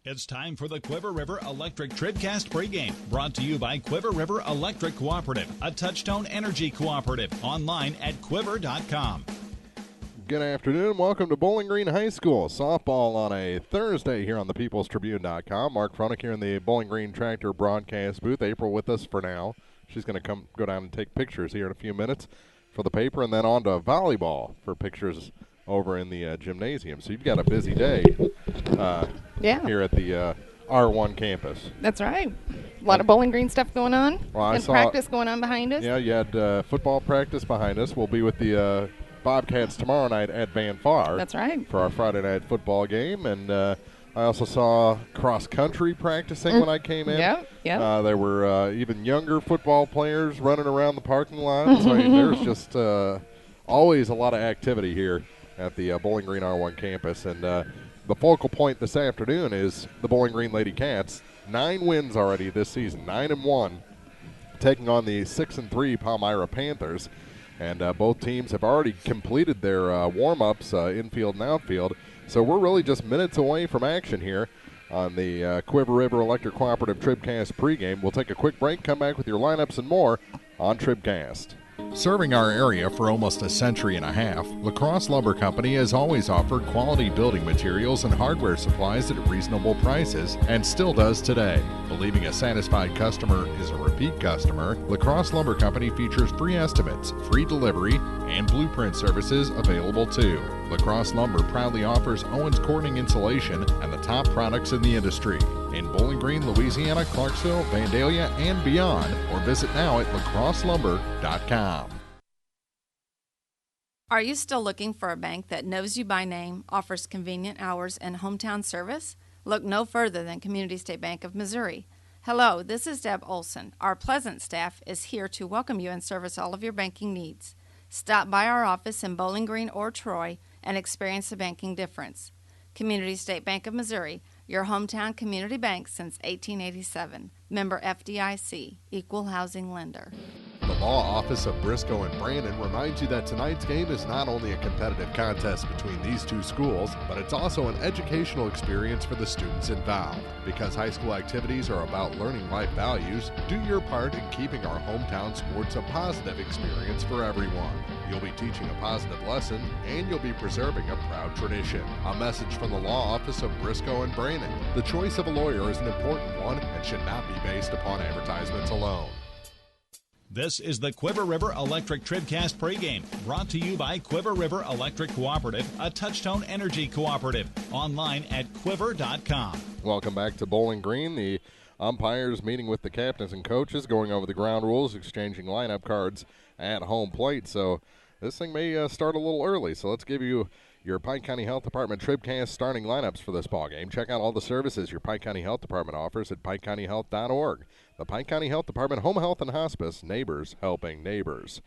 It's time for the Quiver River Electric TribCast pregame, brought to you by Quiver River Electric Cooperative, a Touchtone Energy cooperative, online at quiver.com. Good afternoon. Welcome to Bowling Green High School softball on a Thursday here on the peoplestribune.com. Mark Fronick here in the Bowling Green Tractor broadcast booth. April with us for now. She's going to go down and take pictures here in a few minutes for the paper, and then on to volleyball for pictures over in the gymnasium. So you've got a busy day here at the R1 campus. That's right. A lot of Bowling Green stuff going on, and practice going on behind us. Yeah, you had football practice behind us. We'll be with the Bobcats tomorrow night at Van Far. That's right. For our Friday night football game. And I also saw cross-country practicing when I came in. Yep. There were even younger football players running around the parking lot. So there's just always a lot of activity here at the Bowling Green R1 campus. And the focal point this afternoon is the Bowling Green Lady Cats. 9 wins already this season, 9-1, taking on the 6-3 Palmyra Panthers. And both teams have already completed their warm-ups, infield and outfield. So we're really just minutes away from action here on the Quiver River Electric Cooperative TribCast pregame. We'll take a quick break, come back with your lineups and more on TribCast. Serving our area for almost a century and a half, La Crosse Lumber Company has always offered quality building materials and hardware supplies at reasonable prices, and still does today. Believing a satisfied customer is a repeat customer, La Crosse Lumber Company features free estimates, free delivery, and blueprint services available too. La Crosse Lumber proudly offers Owens Corning insulation and the top products in the industry. In Bowling Green, Louisiana, Clarksville, Vandalia, and beyond, or visit now at lacrosselumber.com. Are you still looking for a bank that knows you by name, offers convenient hours, and hometown service? Look no further than Community State Bank of Missouri. Hello, this is Deb Olson. Our pleasant staff is here to welcome you and service all of your banking needs. Stop by our office in Bowling Green or Troy and experience the banking difference. Community State Bank of Missouri, your hometown community bank since 1887. Member FDIC, equal housing lender. The Law Office of Briscoe and Brandon reminds you that tonight's game is not only a competitive contest between these two schools, but it's also an educational experience for the students involved. Because high school activities are about learning life values, do your part in keeping our hometown sports a positive experience for everyone. You'll be teaching a positive lesson, and you'll be preserving a proud tradition. A message from the Law Office of Briscoe and Brandon. The choice of a lawyer is an important one and should not be based upon advertisements alone. This is the Quiver River Electric TribCast pregame, brought to you by Quiver River Electric Cooperative, a Touchtone Energy cooperative, online at quiver.com. Welcome back to Bowling Green. The umpires meeting with the captains and coaches, going over the ground rules, exchanging lineup cards at home plate. So this thing may start a little early. So let's give you your Pike County Health Department TribCast starting lineups for this ball game. Check out all the services your Pike County Health Department offers at pikecountyhealth.org. The Pike County Health Department, Home Health and Hospice, neighbors helping neighbors.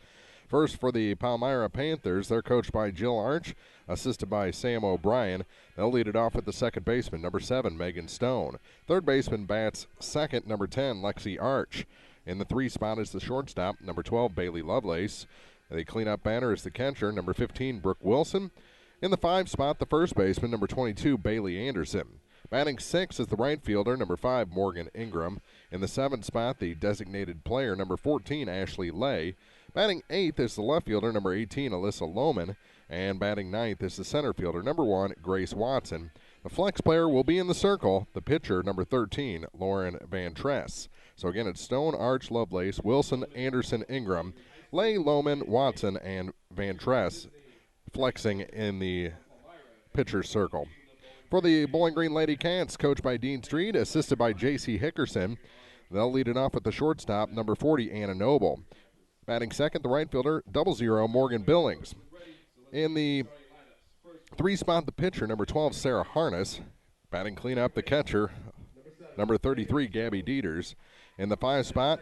First for the Palmyra Panthers, they're coached by Jill Arch, assisted by Sam O'Brien. They'll lead it off with the second baseman, number 7, Megan Stone. Third baseman bats second, number 10, Lexi Arch. In the 3 spot is the shortstop, number 12, Bailey Lovelace. The cleanup batter is the catcher, number 15, Brooke Wilson. In the 5 spot, the first baseman, number 22, Bailey Anderson. Batting 6 is the right fielder, number 5, Morgan Ingram. In the 7th spot, the designated player, number 14, Ashley Lay. Batting 8th is the left fielder, number 18, Alyssa Lohman. And batting 9th is the center fielder, number 1, Grace Watson. The flex player will be in the circle, the pitcher, number 13, Lauren Van Tress. So again, it's Stone, Arch, Lovelace, Wilson, Anderson, Ingram, Lay, Lohman, Watson, and Van Tress flexing in the pitcher's circle. For the Bowling Green Lady Cats, coached by Dean Street, assisted by J.C. Hickerson. They'll lead it off with the shortstop, number 40, Anna Noble. Batting second, the right fielder, 00, Morgan Billings. In the 3 spot, the pitcher, number 12, Sarah Harness. Batting cleanup, the catcher, number 33, Gabby Dieters. In the 5 spot,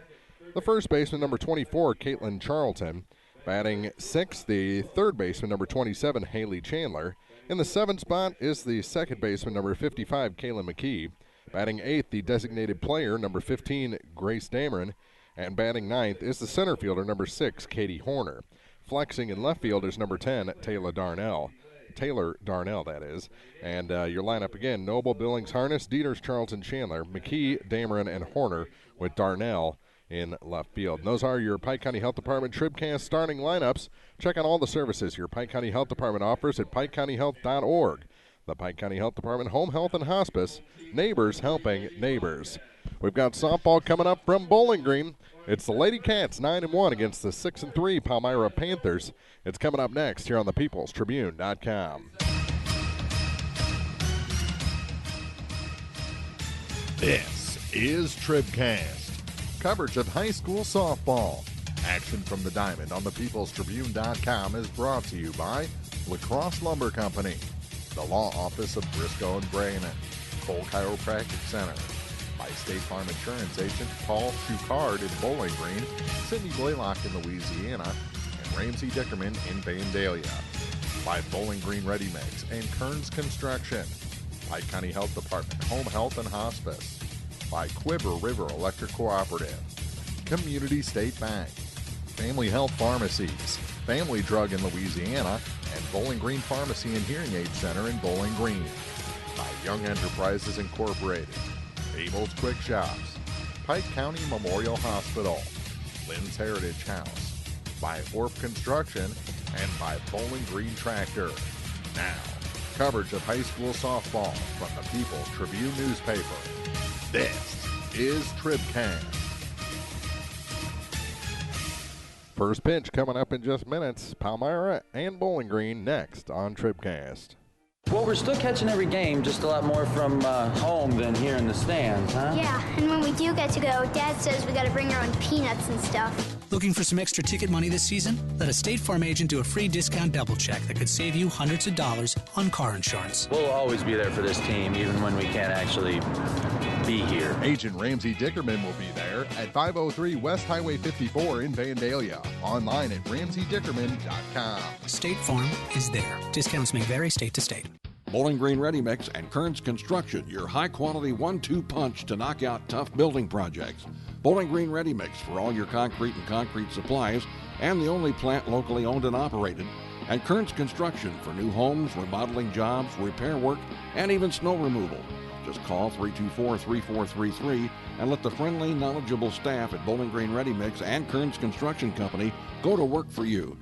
the first baseman, number 24, Caitlin Charlton. Batting 6th, the third baseman, number 27, Haley Chandler. In the 7th spot is the second baseman, number 55, Kayla McKee. Batting 8th, the designated player, number 15, Grace Dameron. And batting 9th is the center fielder, number 6, Katie Horner. Flexing in left field is number 10, Taylor Darnell. Taylor Darnell, that is. And your lineup again, Noble, Billings, Harness, Dieters, Charlton, Chandler, McKee, Dameron, and Horner with Darnell in left field. And those are your Pike County Health Department TribCast starting lineups. Check out all the services your Pike County Health Department offers at PikeCountyHealth.org. The Pike County Health Department Home Health and Hospice, neighbors helping neighbors. We've got softball coming up from Bowling Green. It's the Lady Cats 9-1 against the 6-3 Palmyra Panthers. It's coming up next here on the peoplestribune.com. This is TribCast, coverage of high school softball. Action from the diamond on the peoplestribune.com is brought to you by Lacrosse Lumber Company, the law office of Briscoe and Brannon, Cole Chiropractic Center, by State Farm Insurance agent Paul Schuchard in Bowling Green, Sidney Blaylock in Louisiana, and Ramsey Dickerman in Vandalia. By Bowling Green Ready Mix and Kearns Construction. Pike County Health Department Home Health and Hospice. By Quiver River Electric Cooperative. Community State Bank. Family Health Pharmacies. Family Drug in Louisiana, and Bowling Green Pharmacy and Hearing Aid Center in Bowling Green. By Young Enterprises Incorporated. Abel's Quick Shops, Pike County Memorial Hospital, Lynn's Heritage House, by Orff Construction, and by Bowling Green Tractor. Now, coverage of high school softball from the People's Tribune newspaper. This is TribCast. First pitch coming up in just minutes. Palmyra and Bowling Green next on TribCast. Well, we're still catching every game, just a lot more from home than here in the stands, huh? Yeah, and when we do get to go, Dad says we gotta bring our own peanuts and stuff. Looking for some extra ticket money this season? Let a State Farm agent do a free discount double check that could save you hundreds of dollars on car insurance. We'll always be there for this team, even when we can't actually be here. Agent Ramsey Dickerman will be there at 503 West Highway 54 in Vandalia. Online at RamseyDickerman.com. State Farm is there. Discounts may vary state to state. Bowling Green Ready Mix and Kearns Construction, your high-quality 1-2 punch to knock out tough building projects. Bowling Green Ready Mix for all your concrete and concrete supplies, and the only plant locally owned and operated. And Kearns Construction for new homes, remodeling jobs, repair work, and even snow removal. Just call 324-3433 and let the friendly, knowledgeable staff at Bowling Green Ready Mix and Kearns Construction Company go to work for you.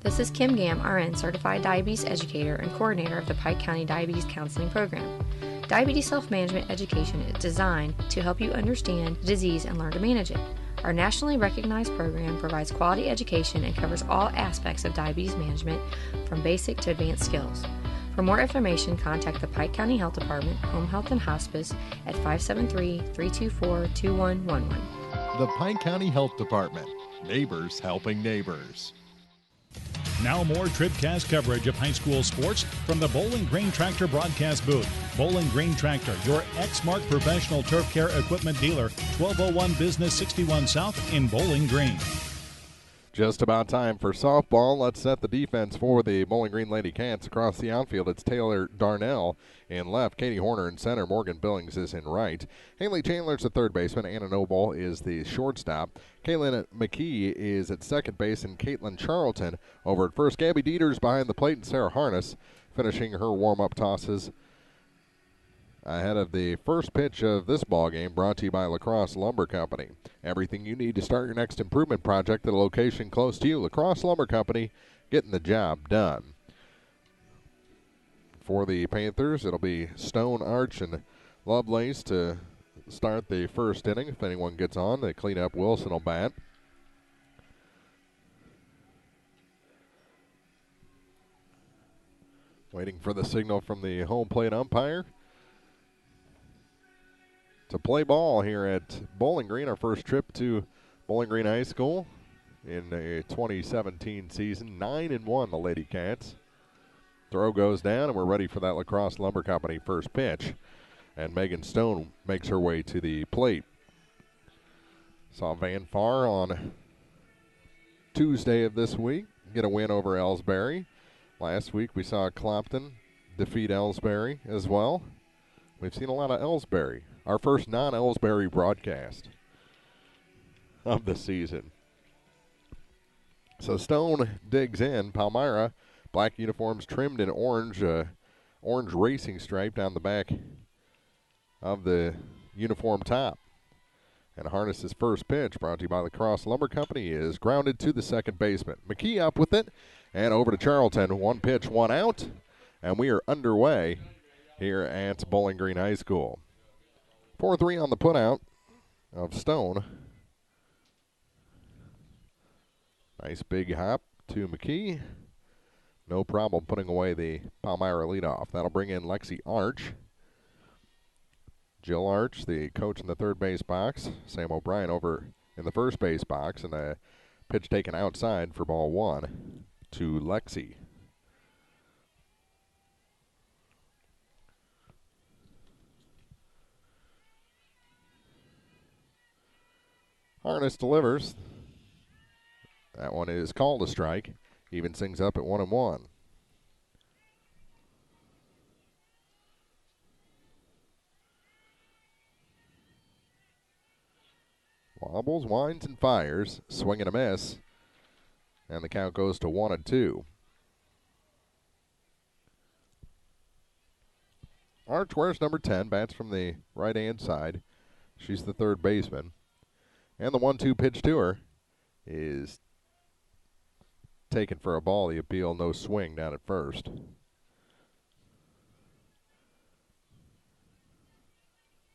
This is Kim Gam, RN, Certified Diabetes Educator and Coordinator of the Pike County Diabetes Counseling Program. Diabetes self-management education is designed to help you understand the disease and learn to manage it. Our nationally recognized program provides quality education and covers all aspects of diabetes management, from basic to advanced skills. For more information, contact the Pike County Health Department, Home Health and Hospice at 573-324-2111. The Pike County Health Department. Neighbors helping neighbors. Now more TribCast coverage of high school sports from the Bowling Green Tractor broadcast booth. Bowling Green Tractor, your Exmark professional turf care equipment dealer, 1201 Business 61 South in Bowling Green. Just about time for softball. Let's set the defense for the Bowling Green Lady Cats. Across the outfield, it's Taylor Darnell in left. Katie Horner in center. Morgan Billings is in right. Haley Chandler's the third baseman. Anna Noble is the shortstop. Kaylin McKee is at second base, and Caitlin Charlton over at first. Gabby Dieters behind the plate, and Sarah Harness finishing her warm-up tosses ahead of the first pitch of this ball game, brought to you by Lacrosse Lumber Company. Everything you need to start your next improvement project at a location close to you. Lacrosse Lumber Company, getting the job done. For the Panthers, it'll be Stone, Arch, and Lovelace to start the first inning. If anyone gets on, they clean up. Wilson will bat. Waiting for the signal from the home plate umpire to play ball here at Bowling Green. Our first trip to Bowling Green High School in the 2017 season. 9-1, the Lady Cats. Throw goes down, and we're ready for that Lacrosse Lumber Company first pitch. And Megan Stone makes her way to the plate. Saw Van Far on Tuesday of this week get a win over Ellsbury. Last week we saw Clopton defeat Ellsbury as well. We've seen a lot of Ellsbury. Our first non-Ellsbury broadcast of the season. So Stone digs in. Palmyra black uniforms trimmed in orange, orange racing stripe down the back of the uniform top. And Harness's first pitch, brought to you by the Cross Lumber Company, is grounded to the second baseman. McKee up with it, and over to Charlton. 1 pitch, 1 out, and we are underway here at Bowling Green High School. 4-3 on the putout of Stone. Nice big hop to McKee. No problem putting away the Palmyra leadoff. That'll bring in Lexi Arch. Jill Arch, the coach in the third base box. Sam O'Brien over in the first base box, and a pitch taken outside for ball 1 to Lexi. Harness delivers. That one is called a strike. Even things up at 1-1. Wobbles, winds, and fires. Swing and a miss. And the count goes to 1-2. Arch wears number 10. Bats from the right-hand side. She's the third baseman. And the 1-2 pitch to her is taken for a ball. The appeal, no swing down at first.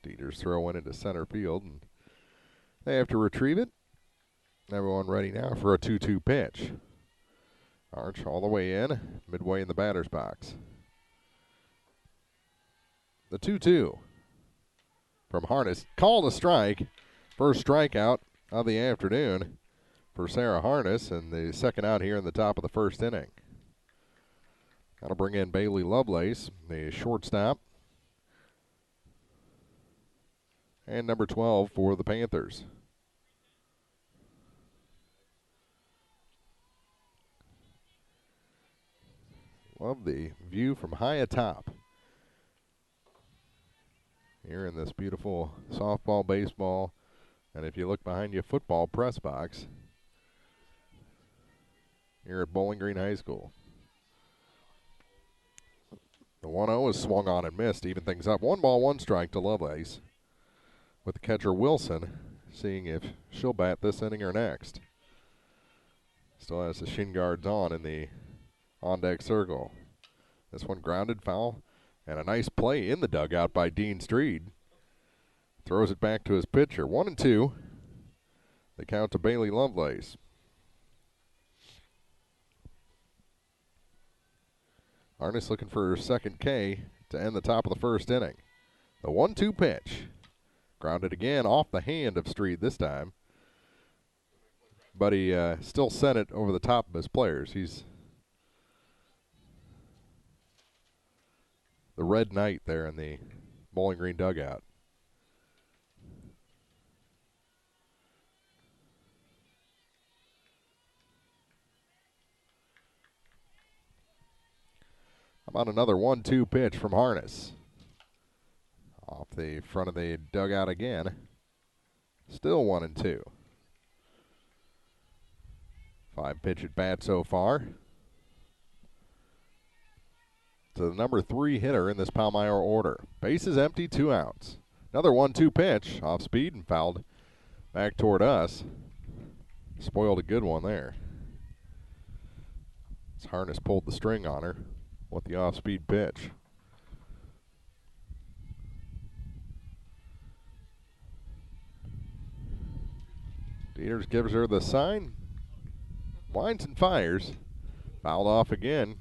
Dieter's throw in into center field, and they have to retrieve it. Everyone ready now for a 2-2 pitch. Arch all the way in, midway in the batter's box. The 2-2 from Harness. Called a strike. First strikeout of the afternoon for Sarah Harness, and the second out here in the top of the first inning. That'll bring in Bailey Lovelace, the shortstop. And number 12 for the Panthers. Love the view from high atop here in this beautiful softball, baseball, and if you look behind you, football press box here at Bowling Green High School. The 1-0 is swung on and missed, even things up. 1 ball, 1 strike to Lovelace, with the catcher Wilson seeing if she'll bat this inning or next. Still has the shin guards on in the on-deck circle. This one grounded, foul, and a nice play in the dugout by Dean Streed. Throws it back to his pitcher. 1-2. The count to Bailey Lovelace. Harness looking for her second K to end the top of the first inning. The 1-2 pitch. Grounded again off the hand of Streed this time. But he still sent it over the top of his players. He's the Red Knight there in the Bowling Green dugout. How about another 1-2 pitch from Harness? Off the front of the dugout again. Still 1-2. 5 pitch at bat so far. To the number 3 hitter in this Palmyra order. Bases empty, 2 outs. Another 1-2 pitch, off speed and fouled back toward us. Spoiled a good one there. As Harness pulled the string on her with the off-speed pitch. Dieters gives her the sign. Winds and fires. Fouled off again.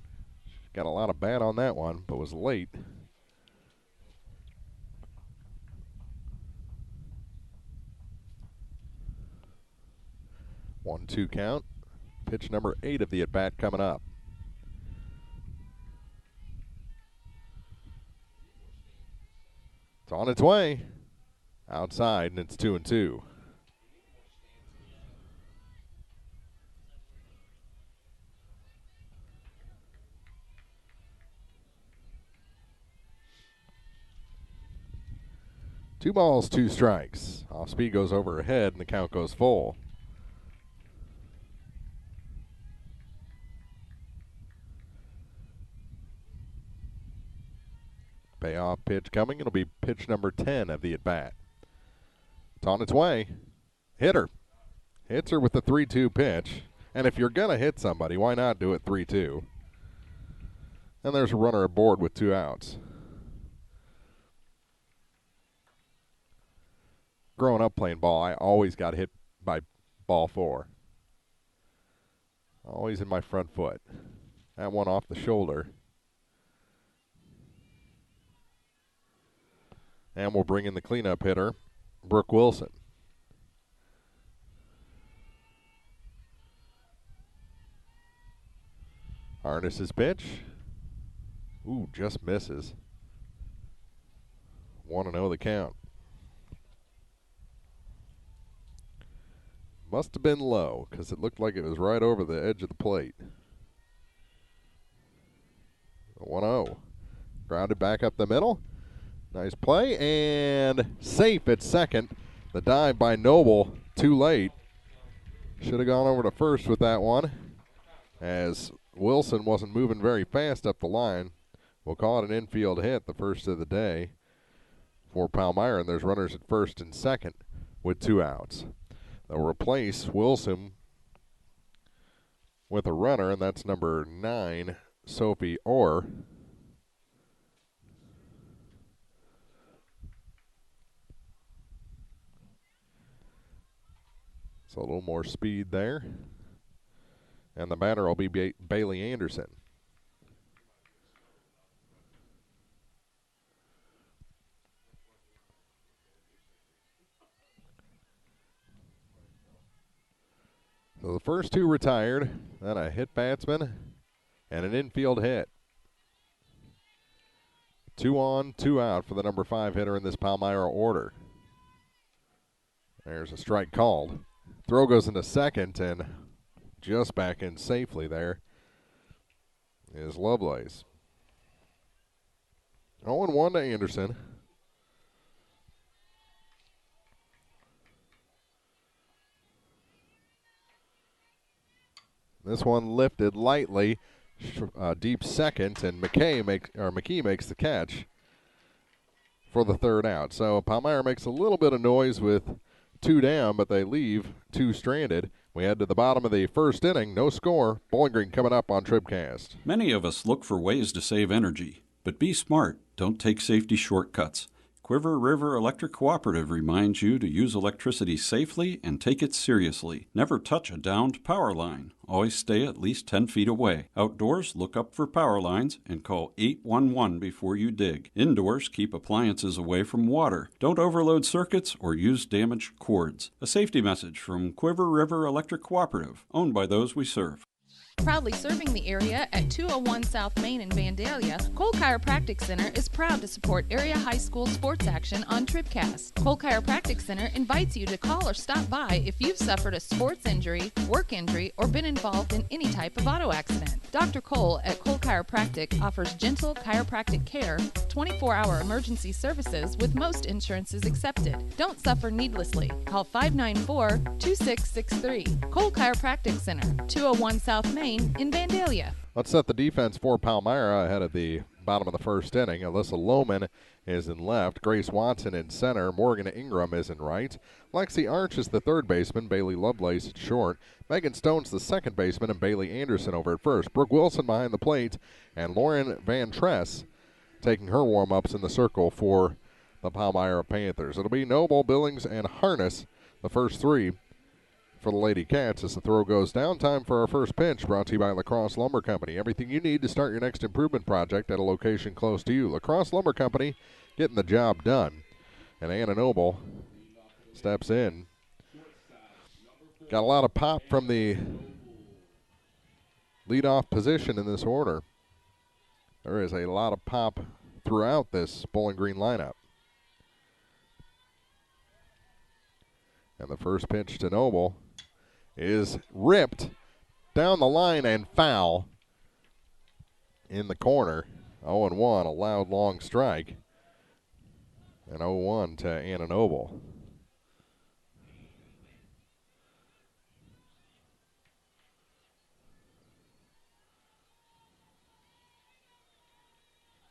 Got a lot of bat on that one, but was late. One, 2 count. Pitch number 8 of the at-bat coming up. It's on its way. Outside, and it's 2-2. Two balls, 2 strikes. Off speed goes over her head, and the count goes full. Payoff pitch coming. It'll be pitch number 10 of the at-bat. It's on its way. Hitter. Hits her with the 3-2 pitch. And if you're going to hit somebody, why not do it 3-2? And there's a runner aboard with 2 outs. Growing up playing ball, I always got hit by ball 4. Always in my front foot. That one off the shoulder. And we'll bring in the cleanup hitter, Brooke Wilson. Harnesses pitch. Ooh, just misses. 1-0 the count. Must have been low because it looked like it was right over the edge of the plate. 1-0. Grounded back up the middle. Nice play and safe at second. The dive by Noble, too late. Should have gone over to first with that one, as Wilson wasn't moving very fast up the line. We'll call it an infield hit, the first of the day for Palmyra, and there's runners at first and second with 2 outs. They'll replace Wilson with a runner, and that's number 9, Sophie Orr. So a little more speed there. And the batter will be Bailey Anderson. So the first 2 retired, then a hit batsman and an infield hit. 2 on, 2 out for the number 5 hitter in this Palmyra order. There's a strike called. Throw goes into second, and just back in safely there is Lovelace. 0-1 to Anderson. This one lifted lightly, deep second, and McKee makes the catch for the 3rd out. So Palmyra makes a little bit of noise with 2 down, but they leave 2 stranded. We head to the bottom of the first inning. No score. Bowling Green coming up on TribCast. Many of us look for ways to save energy, but be smart. Don't take safety shortcuts. Quiver River Electric Cooperative reminds you to use electricity safely and take it seriously. Never touch a downed power line. Always stay at least 10 feet away. Outdoors, look up for power lines and call 811 before you dig. Indoors, keep appliances away from water. Don't overload circuits or use damaged cords. A safety message from Quiver River Electric Cooperative, owned by those we serve. Proudly serving the area at 201 South Main in Vandalia, Cole Chiropractic Center is proud to support area high school sports action on TribCast. Cole Chiropractic Center invites you to call or stop by if you've suffered a sports injury, work injury, or been involved in any type of auto accident. Dr. Cole at Cole Chiropractic offers gentle chiropractic care, 24-hour emergency services with most insurances accepted. Don't suffer needlessly. Call 594-2663. Cole Chiropractic Center, 201 South Main in Vandalia. Let's set the defense for Palmyra ahead of the bottom of the first inning. Alyssa Lohman is in left. Grace Watson in center. Morgan Ingram is in right. Lexi Arch is the third baseman. Bailey Lovelace at short. Megan Stone's the second baseman, and Bailey Anderson over at first. Brooke Wilson behind the plate, and Lauren Van Tress taking her warm-ups in the circle for the Palmyra Panthers. It'll be Noble, Billings, and Harness, the first 3 for the Lady Cats as the throw goes down. Time for our first pitch, brought to you by Lacrosse Lumber Company. Everything you need to start your next improvement project at a location close to you. Lacrosse Lumber Company, getting the job done. And Anna Noble steps in. Got a lot of pop from the leadoff position in this order. There is a lot of pop throughout this Bowling Green lineup. And the first pitch to Noble is ripped down the line and foul in the corner. 0-1, a loud long strike. And 0-1 to Anna Noble.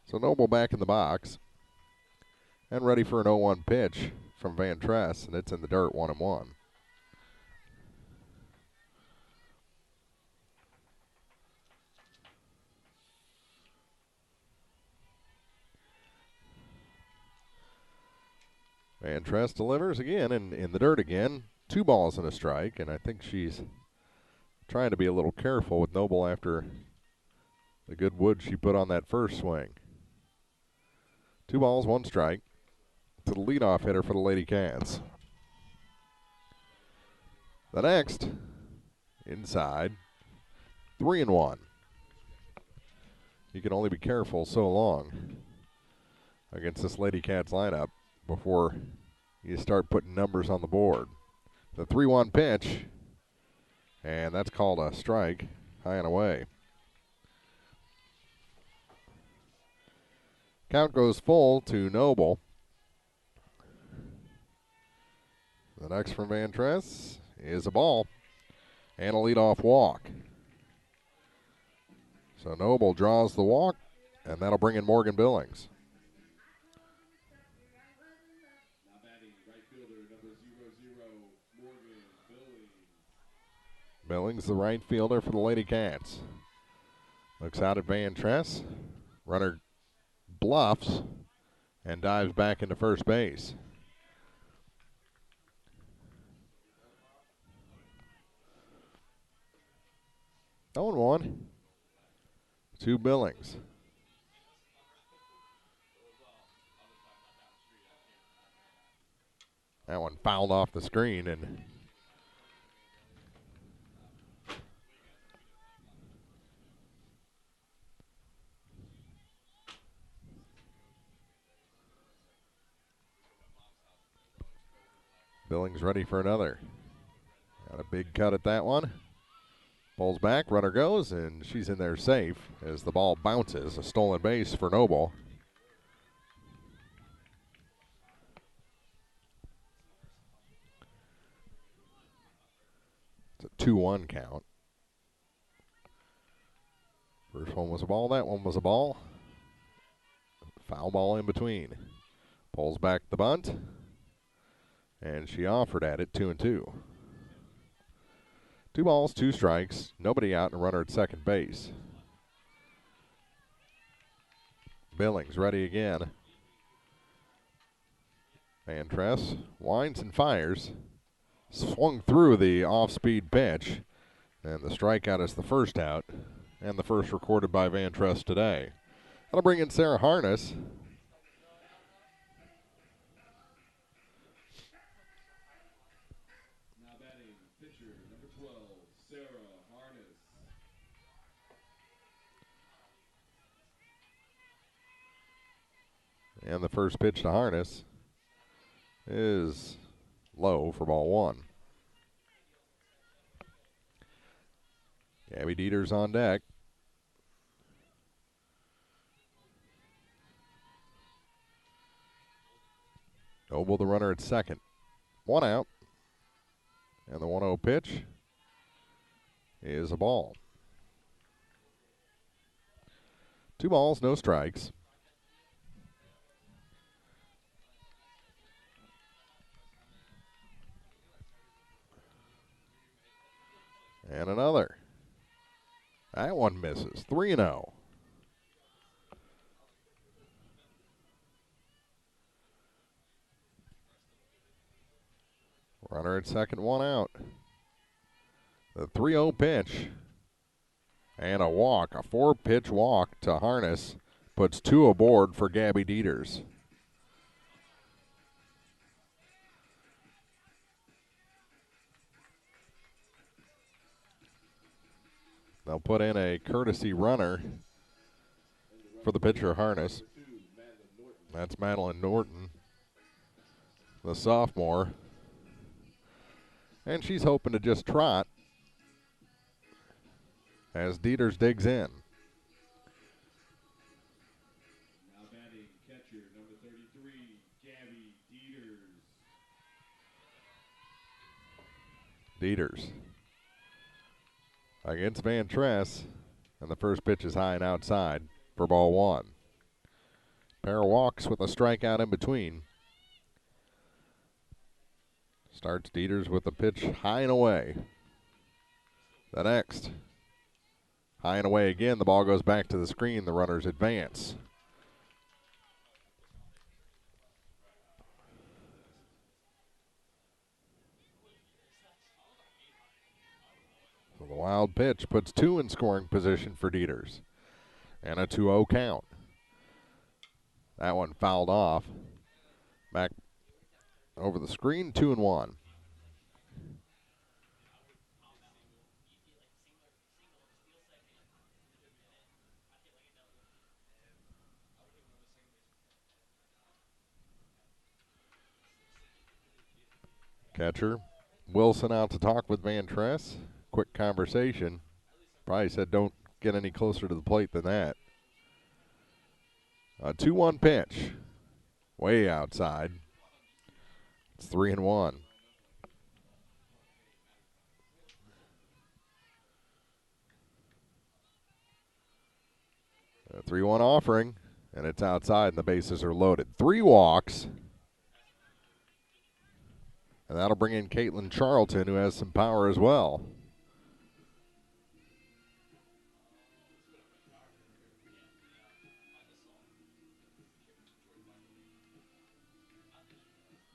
So Noble back in the box. And ready for an 0-1 pitch from Van Tress, and it's in the dirt, 1-1. Van Tress delivers again in the dirt again. 2 balls and a strike, and I think she's trying to be a little careful with Noble after the good wood she put on that first swing. 2 balls, 1 strike to the leadoff hitter for the Lady Cats. The next, inside, 3-1. You can only be careful so long against this Lady Cats lineup before you start putting numbers on the board. The 3-1 pitch, and that's called a strike, high and away. Count goes full to Noble. The next from Van Tress is a ball and a leadoff walk. So Noble draws the walk, and that'll bring in Morgan Billings. Billings, the right fielder for the Lady Cats. Looks out at Van Tress. Runner bluffs and dives back into first base. Oh, and 1 to Billings. That one fouled off the screen, and Billings ready for another. Got a big cut at that one. Pulls back, runner goes, and she's in there safe as the ball bounces. A stolen base for Noble. It's a 2-1 count. First one was a ball, that one was a ball. Foul ball in between. Pulls back the bunt, and she offered at it, 2-2. 2 balls, 2 strikes, nobody out, and a runner at second base. Billings ready again. Van Tress winds and fires. Swung through the off-speed pitch, and the strikeout is the first out, and the first recorded by Van Tress today. That'll bring in Sarah Harness. And the first pitch to Harness is low for ball 1. Gabby Dieter's on deck. Noble the runner at second. 1 out. And the 1-0 pitch is a ball. 2 balls, no strikes. And another. That one misses. 3-0. Runner at second, 1 out. The 3-0 pitch. And a walk, a 4-pitch walk to Harness. Puts 2 aboard for Gabby Dieters. They'll put in a courtesy runner for the pitcher, Harness. That's Madeline Norton, the sophomore. And she's hoping to just trot as Dieters digs in. Now batting catcher, number 33, Gabby Dieters. Dieters against Van Tress, and the first pitch is high and outside for ball 1. Pair of walks with a strikeout in between. Starts Dieters with a pitch high and away. The next. High and away again. The ball goes back to the screen. The runners advance. So the wild pitch puts 2 in scoring position for Dieters. And a 2-0 count. That one fouled off. Back over the screen, 2-1. Catcher Wilson out to talk with Van Tress. Quick conversation. Probably said don't get any closer to the plate than that. A 2-1 pitch. Way outside. It's 3-1. A 3-1 offering, and it's outside, and the bases are loaded. 3 walks. And that'll bring in Caitlin Charlton, who has some power as well.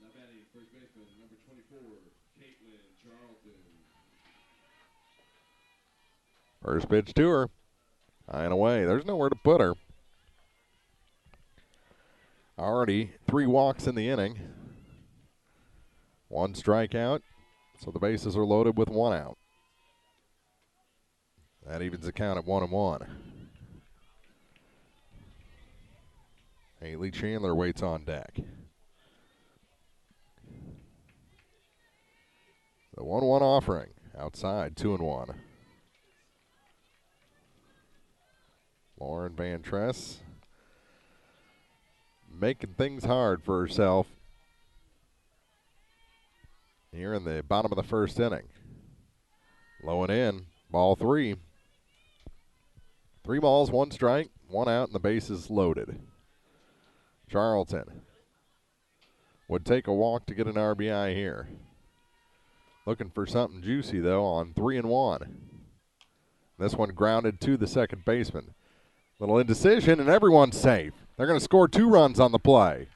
Now batting first baseman, number 24, Caitlin Charlton. First pitch to her. High and away. There's nowhere to put her. Already 3 walks in the inning. 1 strikeout, so the bases are loaded with 1 out. That evens the count at 1-1. Haley Chandler waits on deck. The 1-1 offering, outside, 2-1. Lauren Van Tress making things hard for herself here in the bottom of the first inning. Low and in, ball 3. 3 balls, 1 strike, 1 out, and the bases loaded. Charlton would take a walk to get an RBI here. Looking for something juicy, though, on 3-1. This one grounded to the second baseman. Little indecision, and everyone's safe. They're going to score 2 runs on the play.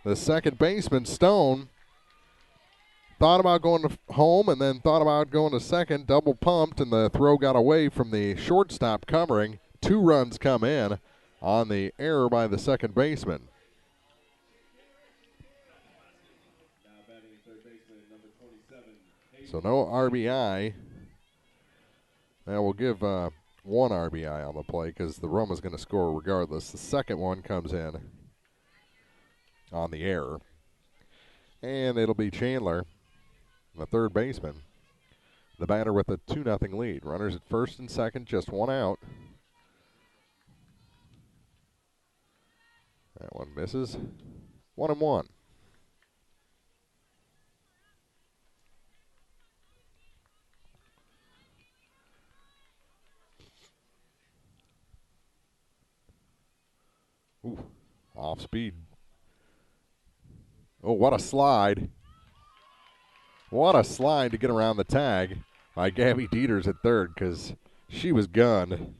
The second baseman, Stone, thought about going to home and then thought about going to second, double pumped, and the throw got away from the shortstop covering. 2 runs come in on the error by the second baseman. Now batting third baseman, number 27. So no RBI. Now we'll give 1 RBI on the play because the run was going to score regardless. The second one comes in on the error. And it'll be Chandler, the third baseman, the batter with a 2-0 lead. Runners at first and second, just 1 out. That one misses. 1-1. Ooh, off speed. Oh, what a slide. What a slide to get around the tag by Gabby Dieters at third because she was gunned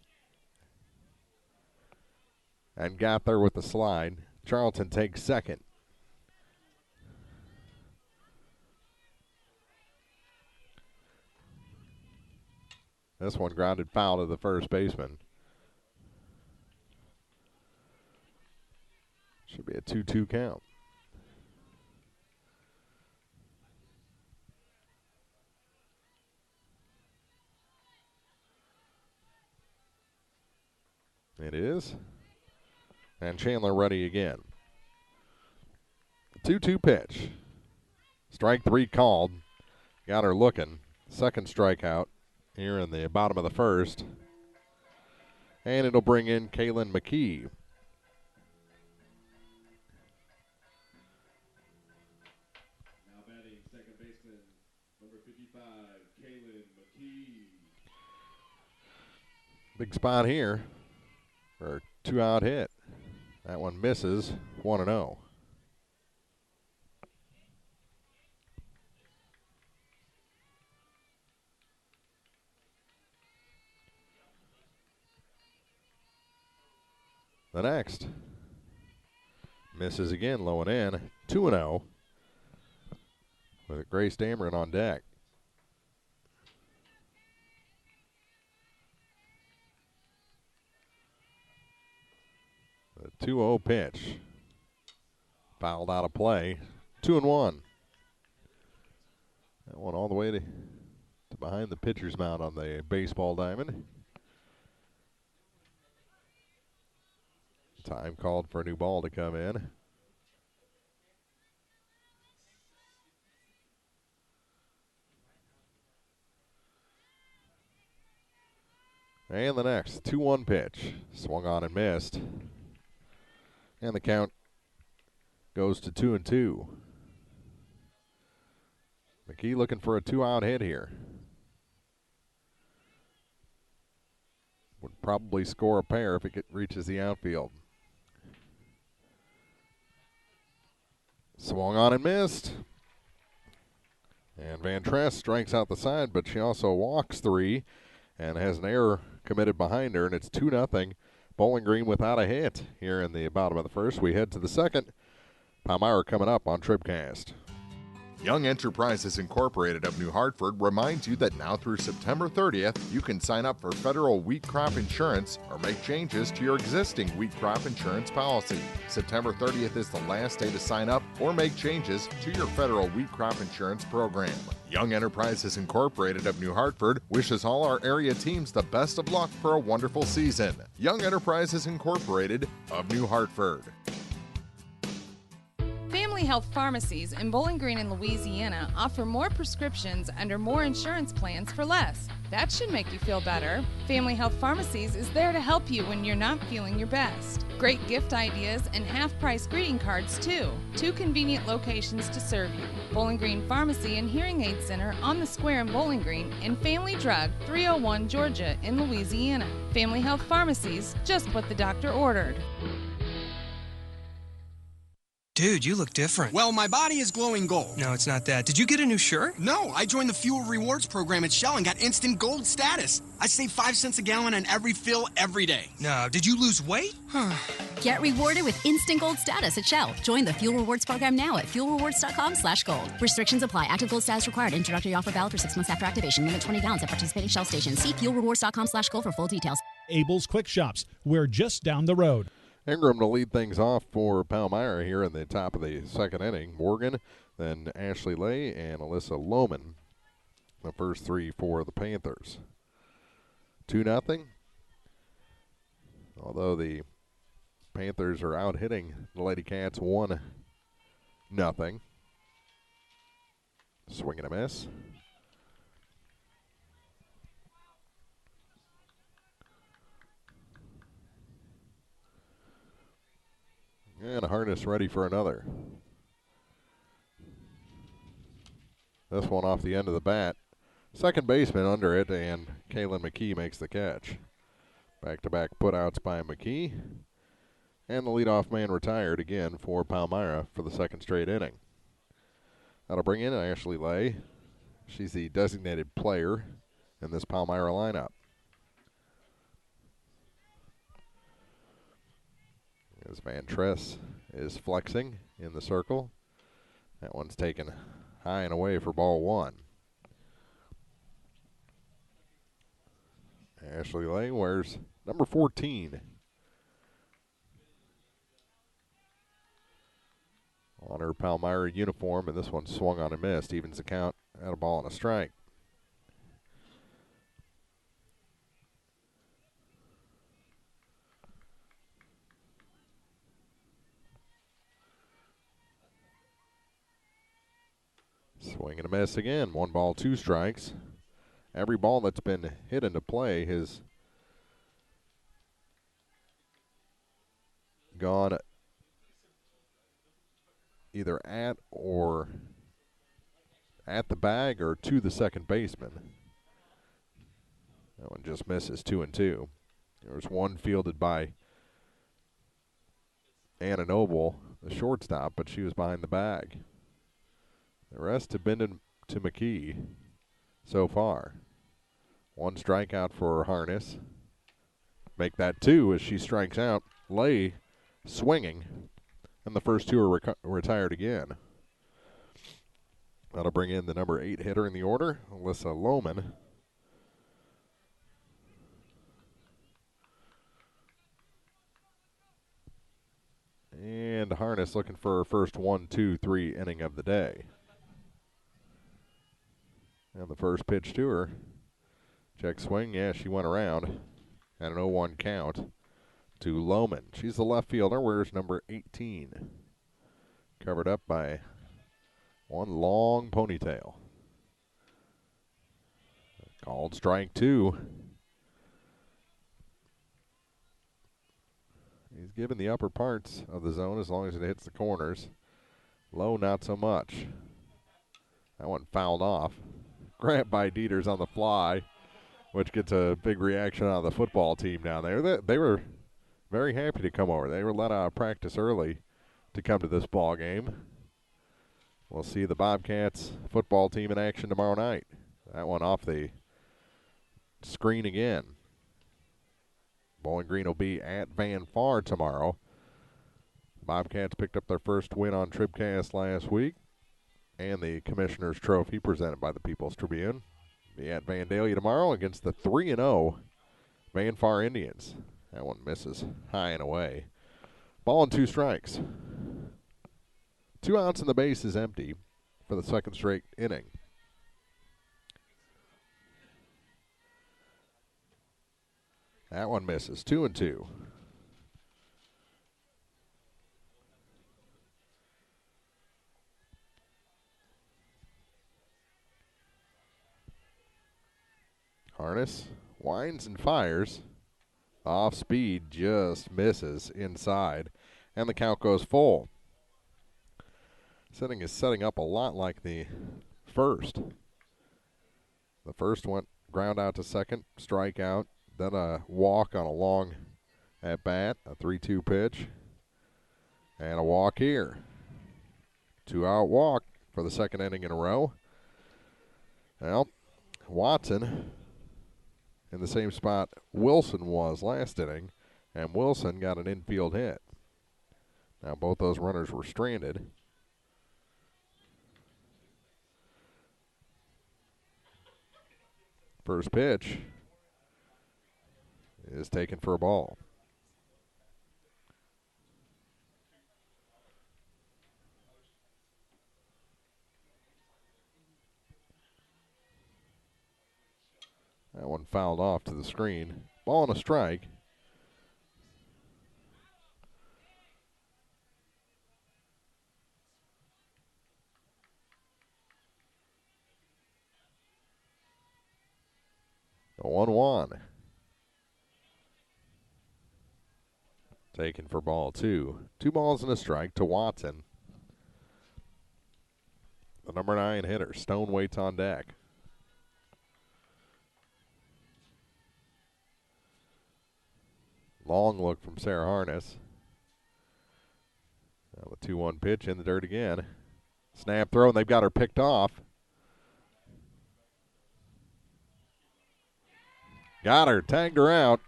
and got there with the slide. Charlton takes second. This one grounded foul to the first baseman. Should be a 2-2 count. It is. And Chandler ready again. 2-2 pitch. Strike 3 called. Got her looking. Second strikeout here in the bottom of the first. And it'll bring in Kaylin McKee. Now batting second baseman, number 55, Kaylin McKee. Big spot here for a 2-out hit. That one misses, 1-0. The next misses again, low and in, 2-0. With Grace Dameron on deck. The 2-0 pitch. Fouled out of play. 2-1. That one all the way to behind the pitcher's mound on the baseball diamond. Time called for a new ball to come in. And the next 2-1 pitch. Swung on and missed. And the count goes to 2-2. McKee looking for a 2-out hit here. Would probably score a pair if it reaches the outfield. Swung on and missed. And Van Tress strikes out the side, but she also walks 3 and has an error committed behind her, and it's 2-0. Bowling Green without a hit here in the bottom of the first. We head to the second. Palmyra coming up on TribCast. Young Enterprises Incorporated of New Hartford reminds you that now through September 30th, you can sign up for federal wheat crop insurance or make changes to your existing wheat crop insurance policy. September 30th is the last day to sign up or make changes to your federal wheat crop insurance program. Young Enterprises Incorporated of New Hartford wishes all our area teams the best of luck for a wonderful season. Young Enterprises Incorporated of New Hartford. Family Health Pharmacies in Bowling Green and Louisiana offer more prescriptions under more insurance plans for less. That should make you feel better. Family Health Pharmacies is there to help you when you're not feeling your best. Great gift ideas and half-price greeting cards, too. 2 convenient locations to serve you. Bowling Green Pharmacy and Hearing Aid Center on the Square in Bowling Green, and Family Drug, 301 Georgia in Louisiana. Family Health Pharmacies, just what the doctor ordered. Dude, you look different. Well, my body is glowing gold. No, it's not that. Did you get a new shirt? No, I joined the Fuel Rewards program at Shell and got instant gold status. I save 5 cents a gallon on every fill every day. No, did you lose weight? Get rewarded with instant gold status at Shell. Join the Fuel Rewards program now at fuelrewards.com/gold. Restrictions apply. Active gold status required. Introductory offer valid for 6 months after activation. Limit 20 gallons at participating Shell stations. See fuelrewards.com/gold for full details. Abel's Quick Shops. We're just down the road. Ingram to lead things off for Palmyra here in the top of the second inning. Morgan, then Ashley Lay, and Alyssa Lohman. The first 3 for the Panthers. 2-0. Although the Panthers are out hitting the Lady Cats 1-0. Swing and a miss. And a harness ready for another. This one off the end of the bat. Second baseman under it, and Kaylin McKee makes the catch. Back-to-back putouts by McKee. And the leadoff man retired again for Palmyra for the second straight inning. That'll bring in Ashley Lay. She's the designated player in this Palmyra lineup. As Van Tress is flexing in the circle. That one's taken high and away for ball 1. Ashley Lay wears number 14 on her Palmyra uniform, and this one swung on and missed. Evens the count at a ball and a strike. Swing and a miss again. 1 ball, 2 strikes. Every ball that's been hit into play has gone either at the bag or to the second baseman. That one just misses 2-2. There was one fielded by Anna Noble, the shortstop, but she was behind the bag. The rest have been to McKee so far. 1 strikeout for Harness. Make that 2 as she strikes out. Lay swinging, and the first 2 are retired again. That'll bring in the number 8 hitter in the order, Alyssa Lohman. And Harness looking for her first 1-2-3 inning of the day. And the first pitch to her. Check swing, yeah, she went around. And an 0-1 count to Lohman. She's the left fielder, wears number 18. Covered up by one long ponytail. Called strike 2. He's given the upper parts of the zone as long as it hits the corners. Low, not so much. That one fouled off. Grabbed by Dieters on the fly, which gets a big reaction out of the football team down there. They were very happy to come over. They were let out of practice early to come to this ball game. We'll see the Bobcats football team in action tomorrow night. That one off the screen again. Bowling Green will be at Van Far tomorrow. Bobcats picked up their first win on TribCast last week, and the Commissioner's Trophy presented by the People's Tribune. Be at Vandalia tomorrow against the 3-0 Van Far Indians. That one misses high and away. Ball and 2 strikes. 2 outs and the base is empty for the second straight inning. That one misses. 2-2. Harness winds and fires. Off speed, just misses inside, and the count goes full. Setting is setting up a lot like the first. The first went ground out to second, strikeout, then a walk on a long at bat, a 3-2 pitch, and a walk here. 2-out walk for the second inning in a row. Well, Watson in the same spot Wilson was last inning, and Wilson got an infield hit. Now both those runners were stranded. First pitch is taken for a ball. That one fouled off to the screen. Ball and a strike. A 1-1. Taken for ball 2. 2 balls and a strike to Watson. The number 9 hitter. Stone waits on deck. Long look from Sarah Harness. Now the 2-1 pitch in the dirt again. Snap throw, and they've got her picked off. Got her, tagged her out.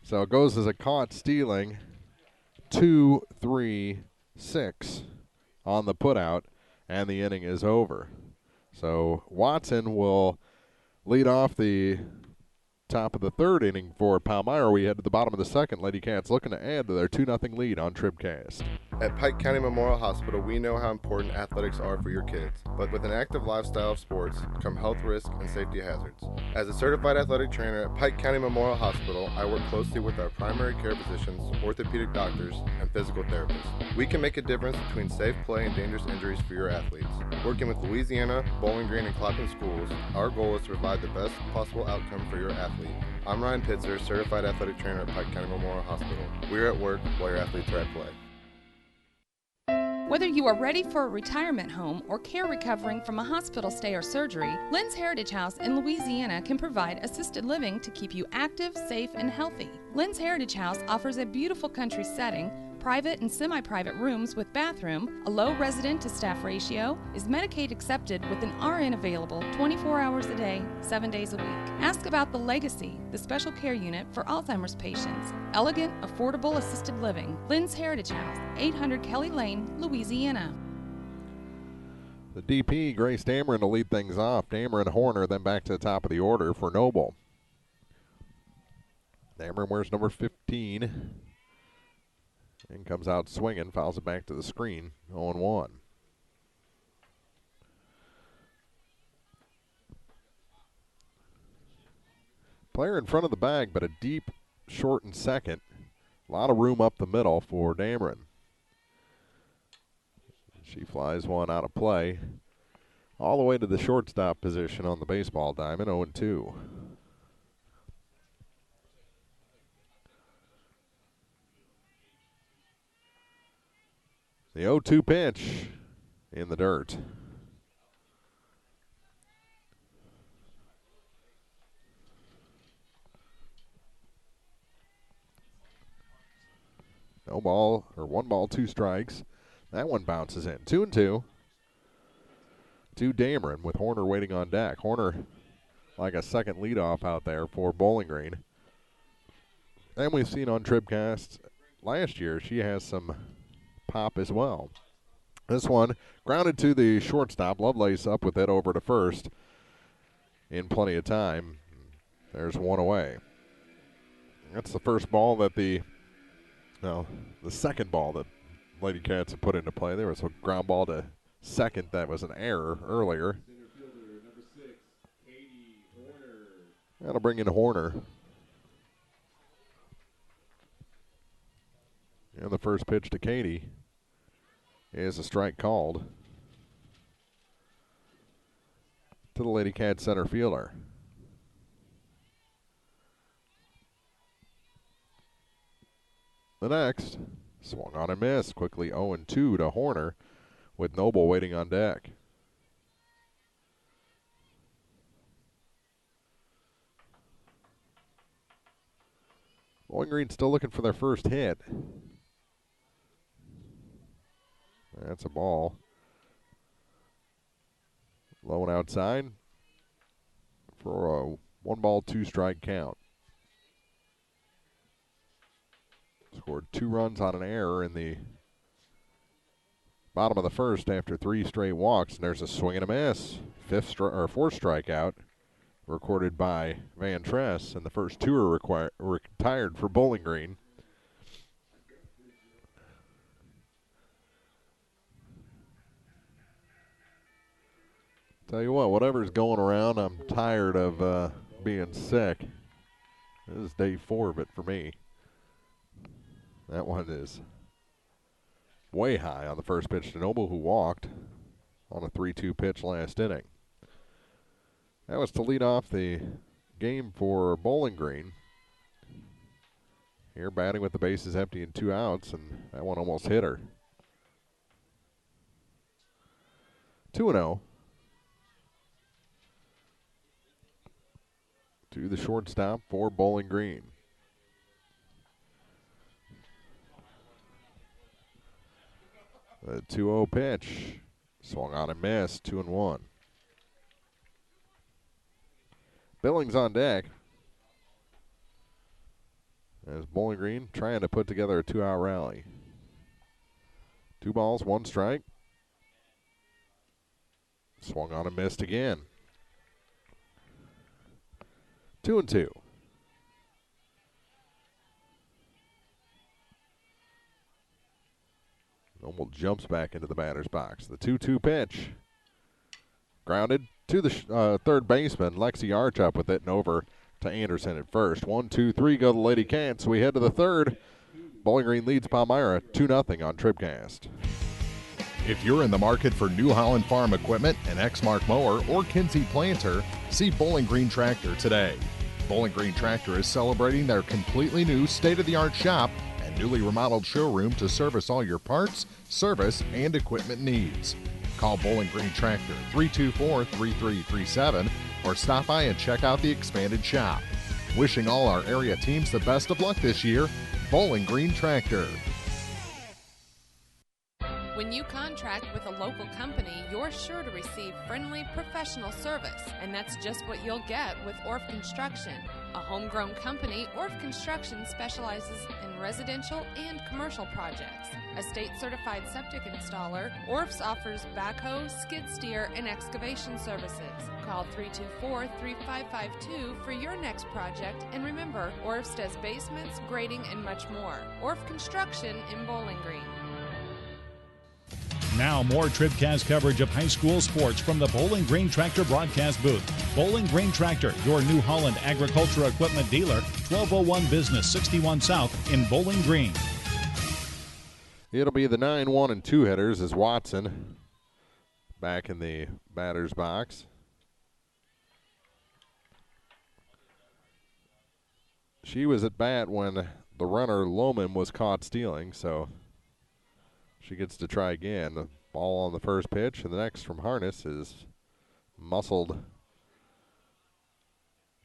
So it goes as a caught stealing. 2-3-6 on the putout, and the inning is over. So Watson will lead off the top of the third inning for Palmyra. We head to the bottom of the second. Lady Cats looking to add to their 2-0 lead on TribCast. At Pike County Memorial Hospital, we know how important athletics are for your kids. But with an active lifestyle of sports come health risks and safety hazards. As a certified athletic trainer at Pike County Memorial Hospital, I work closely with our primary care physicians, orthopedic doctors, and physical therapists. We can make a difference between safe play and dangerous injuries for your athletes. Working with Louisiana, Bowling Green, and Clapham schools, our goal is to provide the best possible outcome for your athlete. I'm Ryan Pitzer, certified athletic trainer at Pike County Memorial Hospital. We're at work while your athletes are at play. Whether you are ready for a retirement home or care recovering from a hospital stay or surgery, Lynn's Heritage House in Louisiana can provide assisted living to keep you active, safe, and healthy. Lynn's Heritage House offers a beautiful country setting, private and semi-private rooms with bathroom, a low resident-to-staff ratio, is Medicaid accepted with an RN available 24 hours a day, 7 days a week. Ask about the Legacy, the special care unit for Alzheimer's patients. Elegant, affordable assisted living. Lynn's Heritage House, 800 Kelly Lane, Louisiana. The DP, Grace Dameron, to lead things off. Dameron, Horner, then back to the top of the order for Noble. Dameron wears number 15. And comes out swinging, fouls it back to the screen, 0-1. Player in front of the bag, but a deep short and second. A lot of room up the middle for Dameron. She flies one out of play. All the way to the shortstop position on the baseball diamond, 0-2. The 0-2 pitch in the dirt. No ball, or 1 ball, 2 strikes. That one bounces in. 2-2 to Dameron with Horner waiting on deck. Horner like a second leadoff out there for Bowling Green. And we've seen on TribCast last year she has some pop as well. This one grounded to the shortstop. Lovelace up with it over to first in plenty of time. There's one away. That's the first ball that the second ball that Lady Cats have put into play. There was a ground ball to second that was an error earlier. That'll bring in Horner. And the first pitch to Katie is a strike called to the Lady Cat center fielder. The next, swung on and missed. Quickly 0-2 to Horner with Noble waiting on deck. Bowling Green still looking for their first hit. That's a ball. Low and outside for a 1 ball, 2 strike count. Scored 2 runs on an error in the bottom of the first after 3 straight walks, and there's a swing and a miss. Fourth strikeout recorded by Van Tress, and the first 2 are retired for Bowling Green. Tell you what, whatever's going around, I'm tired of being sick. This is day 4 of it for me. That one is way high on the first pitch to Noble, who walked on a 3-2 pitch last inning. That was to lead off the game for Bowling Green. Here batting with the bases empty and 2 outs, and that one almost hit her. 2-0. To the shortstop for Bowling Green. The 2-0 pitch. Swung on and missed. 2-1. Billings on deck. As Bowling Green trying to put together a 2-out rally. 2 balls, 1 strike. Swung on and missed again. 2-2. Noble jumps back into the batter's box. The 2-2 pitch. Grounded to the third baseman. Lexi Arch up with it and over to Anderson at first. 1, 2, 3 go the Lady Cats. We head to the third. Bowling Green leads Palmyra 2-0 on TribCast. If you're in the market for New Holland Farm equipment, an Exmark mower, or Kinsey planter, see Bowling Green Tractor today. Bowling Green Tractor is celebrating their completely new state-of-the-art shop, and a newly remodeled showroom to service all your parts, service, and equipment needs. Call Bowling Green Tractor 324-3337 or stop by and check out the expanded shop. Wishing all our area teams the best of luck this year, Bowling Green Tractor. When you contract with a local company, you're sure to receive friendly, professional service, and that's just what you'll get with Orff Construction. A homegrown company, Orff Construction specializes in residential and commercial projects. A state-certified septic installer, Orff's offers backhoe, skid steer, and excavation services. Call 324-3552 for your next project, and remember, Orff's does basements, grading, and much more. Orff Construction in Bowling Green. Now more TribCast coverage of high school sports from the Bowling Green Tractor broadcast booth. Bowling Green Tractor, your New Holland agriculture equipment dealer, 1201 Business 61 South in Bowling Green. It'll be the 9-1 and 2 hitters as Watson back in the batter's box. She was at bat when the runner Lohman was caught stealing, so she gets to try again. The ball on the first pitch, and the next from Harness is muscled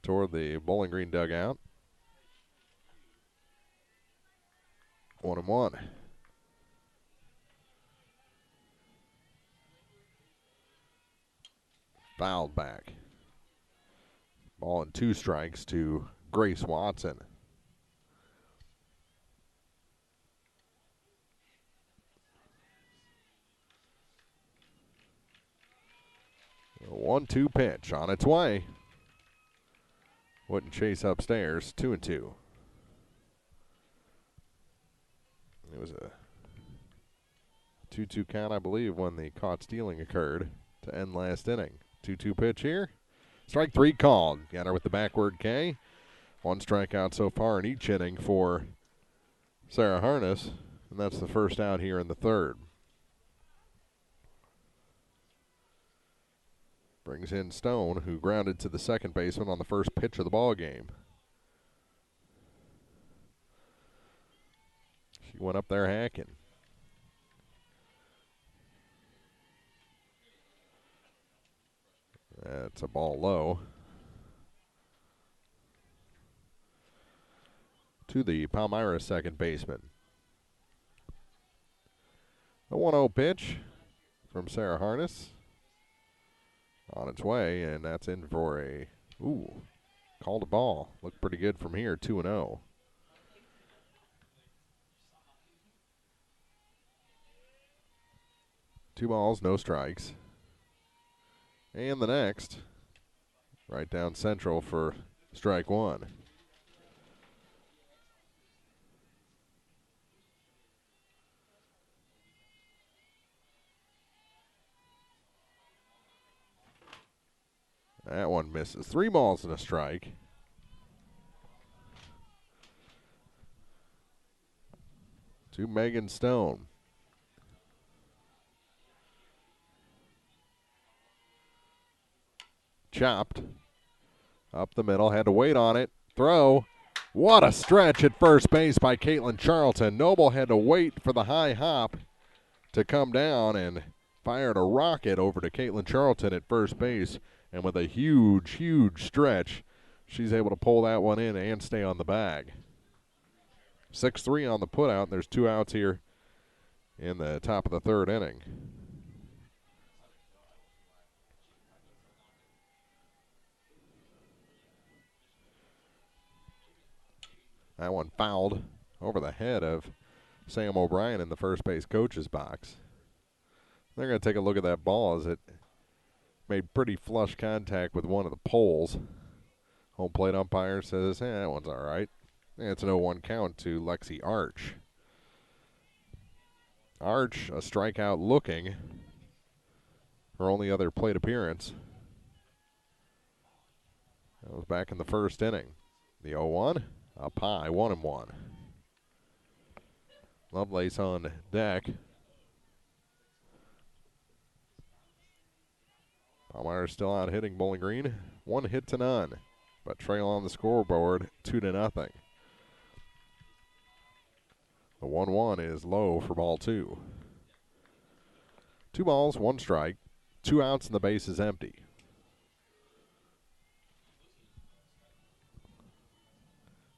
toward the Bowling Green dugout. 1-1. Fouled back. Ball and 2 strikes to Grace Watson. A 1-2 pitch on its way. Wouldn't chase upstairs. 2-2. It was a 2-2 count, I believe, when the caught stealing occurred to end last inning. 2-2 pitch here. Strike 3 called. Got her with the backward K. 1 strikeout so far in each inning for Sarah Harness, and that's the first out here in the third. Brings in Stone, who grounded to the second baseman on the first pitch of the ball game. She went up there hacking. That's a ball low. To the Palmyra second baseman. A 1-0 pitch from Sarah Harness. On its way, and that's in for a, called a ball. Looked pretty good from here, 2-0. Two balls, no strikes. And the next, right down central for strike 1. That one misses. 3 balls and a strike. To Megan Stone. Chopped. Up the middle. Had to wait on it. Throw. What a stretch at first base by Caitlin Charlton. Noble had to wait for the high hop to come down and fired a rocket over to Caitlin Charlton at first base. And with a huge, huge stretch, she's able to pull that one in and stay on the bag. 6-3 on the putout, and there's 2 outs here in the top of the third inning. That one fouled over the head of Sam O'Brien in the first base coach's box. They're going to take a look at that ball as it made pretty flush contact with one of the poles. Home plate umpire says, that one's all right. And it's an 0-1 count to Lexi Arch. Arch, a strikeout looking. Her only other plate appearance. That was back in the first inning. The 0-1, up high, 1-1. Lovelace on deck. Palmyra still out hitting Bowling Green. 1 hit to none, but trail on the scoreboard 2-0. The 1-1 is low for ball 2. 2 balls, 1 strike, 2 outs, and the base is empty.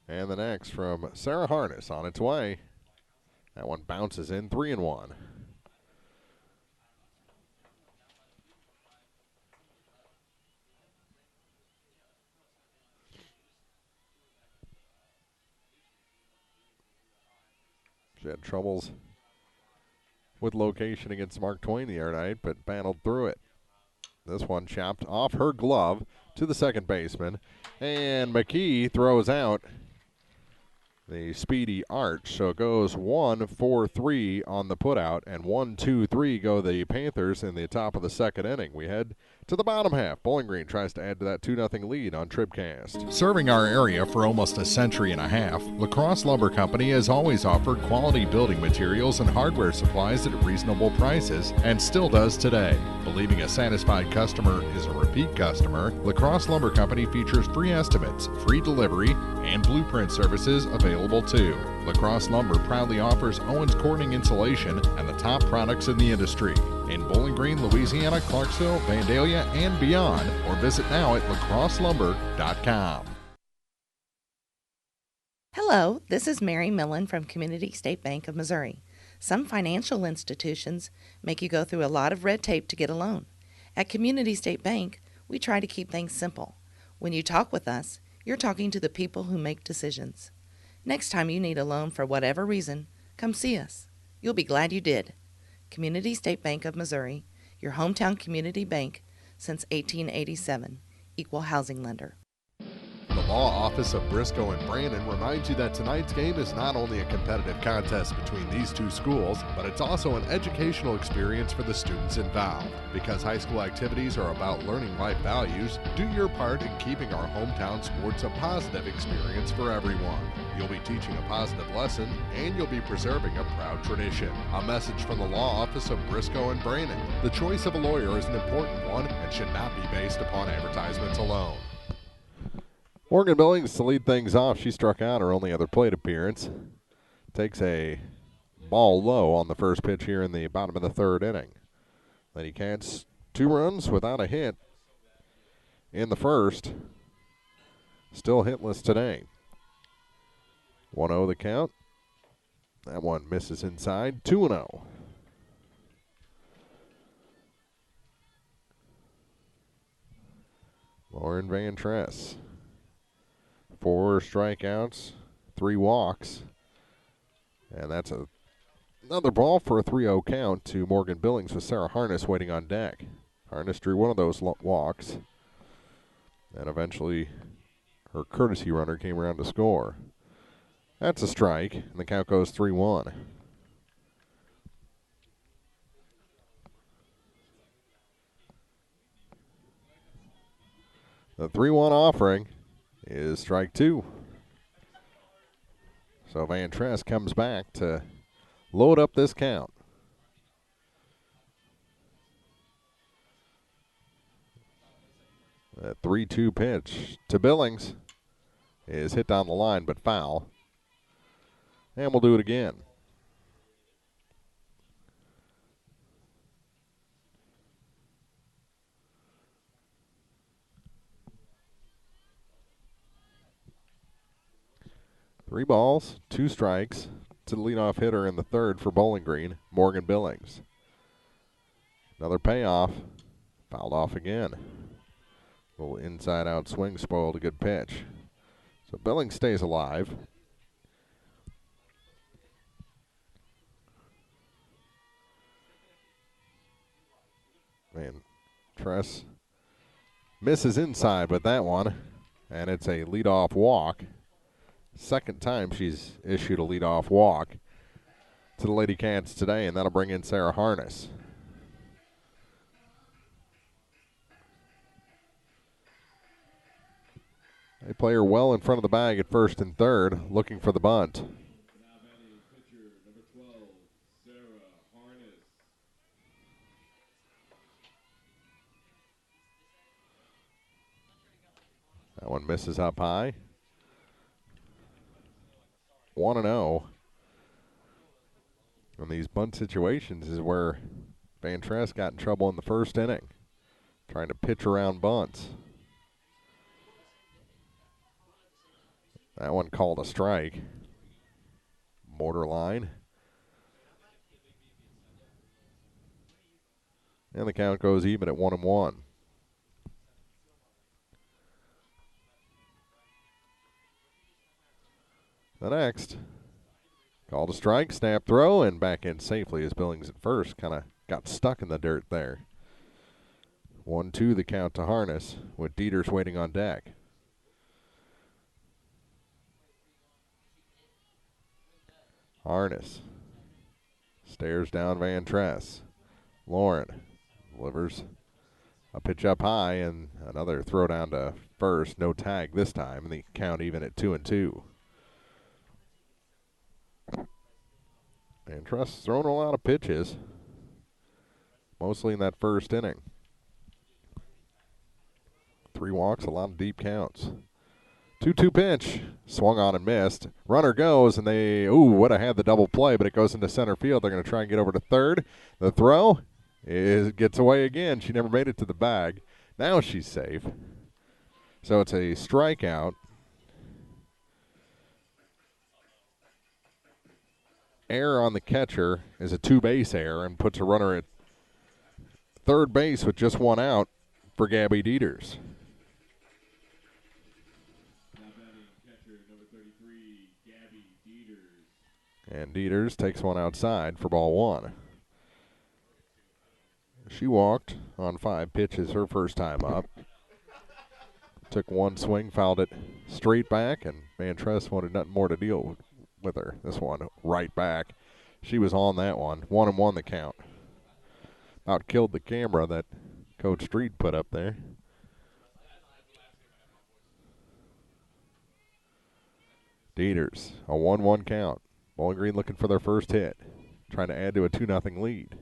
And the next from Sarah Harness on its way. That one bounces in, 3-1. She had troubles with location against Mark Twain the other night, but battled through it. This one chopped off her glove to the second baseman, and McKee throws out the speedy arch. So it goes 1-4-3 on the putout, and 1-2-3 go the Panthers in the top of the second inning. We head to the bottom half. Bowling Green tries to add to that 2-0 lead on TribCast. Serving our area for almost a century and a half, La Crosse Lumber Company has always offered quality building materials and hardware supplies at reasonable prices, and still does today. Believing a satisfied customer is a repeat customer, La Crosse Lumber Company features free estimates, free delivery, and blueprint services available too. La Crosse Lumber proudly offers Owens Corning insulation and the top products in the industry. In Bowling Green, Louisiana, Clarksville, Vandalia, and beyond, or visit now at lacrosselumber.com. Hello, this is Mary Millen from Community State Bank of Missouri. Some financial institutions make you go through a lot of red tape to get a loan. At Community State Bank, we try to keep things simple. When you talk with us, you're talking to the people who make decisions. Next time you need a loan for whatever reason, come see us. You'll be glad you did. Community State Bank of Missouri, your hometown community bank since 1887. Equal housing lender. The Law Office of Briscoe and Brandon reminds you that tonight's game is not only a competitive contest between these two schools, but it's also an educational experience for the students involved. Because high school activities are about learning life values, do your part in keeping our hometown sports a positive experience for everyone. You'll be teaching a positive lesson, and you'll be preserving a proud tradition. A message from the Law Office of Briscoe and Brandon. The choice of a lawyer is an important one and should not be based upon advertisements alone. Morgan Billings to lead things off. She struck out her only other plate appearance. Takes a ball low on the first pitch here in the bottom of the third inning. Lady Cats 2 runs without a hit in the first. Still hitless today. 1-0 the count. That one misses inside. 2-0. Lauren Van Tress. 4 strikeouts, 3 walks. And that's another ball for a 3-0 count to Morgan Billings with Sarah Harness waiting on deck. Harness drew one of those walks. And eventually her courtesy runner came around to score. That's a strike, and the count goes 3-1. The 3-1 offering is strike 2. So Van Tress comes back to load up this count. A 3-2 pitch to Billings is hit down the line but foul. And we'll do it again. Three balls, 2 strikes to the leadoff hitter in the third for Bowling Green, Morgan Billings. Another payoff, fouled off again. Little inside-out swing spoiled a good pitch. So Billings stays alive. Man, Tress misses inside with that one, and it's a leadoff walk. Second time she's issued a leadoff walk to the Lady Cats today, and that'll bring in Sarah Harness. They play her well in front of the bag at first and third, looking for the bunt. That one misses up high. 1-0. And these bunt situations is where Van Tress got in trouble in the first inning, trying to pitch around bunts. That one called a strike. Borderline. And the count goes even at 1-1. The next, called a strike, snap throw, and back in safely as Billings at first kind of got stuck in the dirt there. 1-2 the count to Harness with Dieters waiting on deck. Harness stares down Van Tress. Lauren delivers a pitch up high and another throw down to first. No tag this time, and the count even at 2-2. Van Tress throwing a lot of pitches, mostly in that first inning. 3 walks, a lot of deep counts. 2-2 pitch, swung on and missed. Runner goes, and they, would have had the double play, but it goes into center field. They're going to try and get over to third. The throw gets away again. She never made it to the bag. Now she's safe. So it's a strikeout. Error on the catcher is a 2-base error and puts a runner at third base with just 1 out for Gabby Dieters. And Dieters takes one outside for ball 1. She walked on 5 pitches her first time up. Took 1 swing, fouled it straight back, and Van Tress wanted nothing more to deal with her. This one right back. She was on that one. 1-1 the count. About killed the camera that Coach Street put up there. Dieters, a 1-1 count. Bowling Green looking for their first hit, trying to add to a 2-0 lead.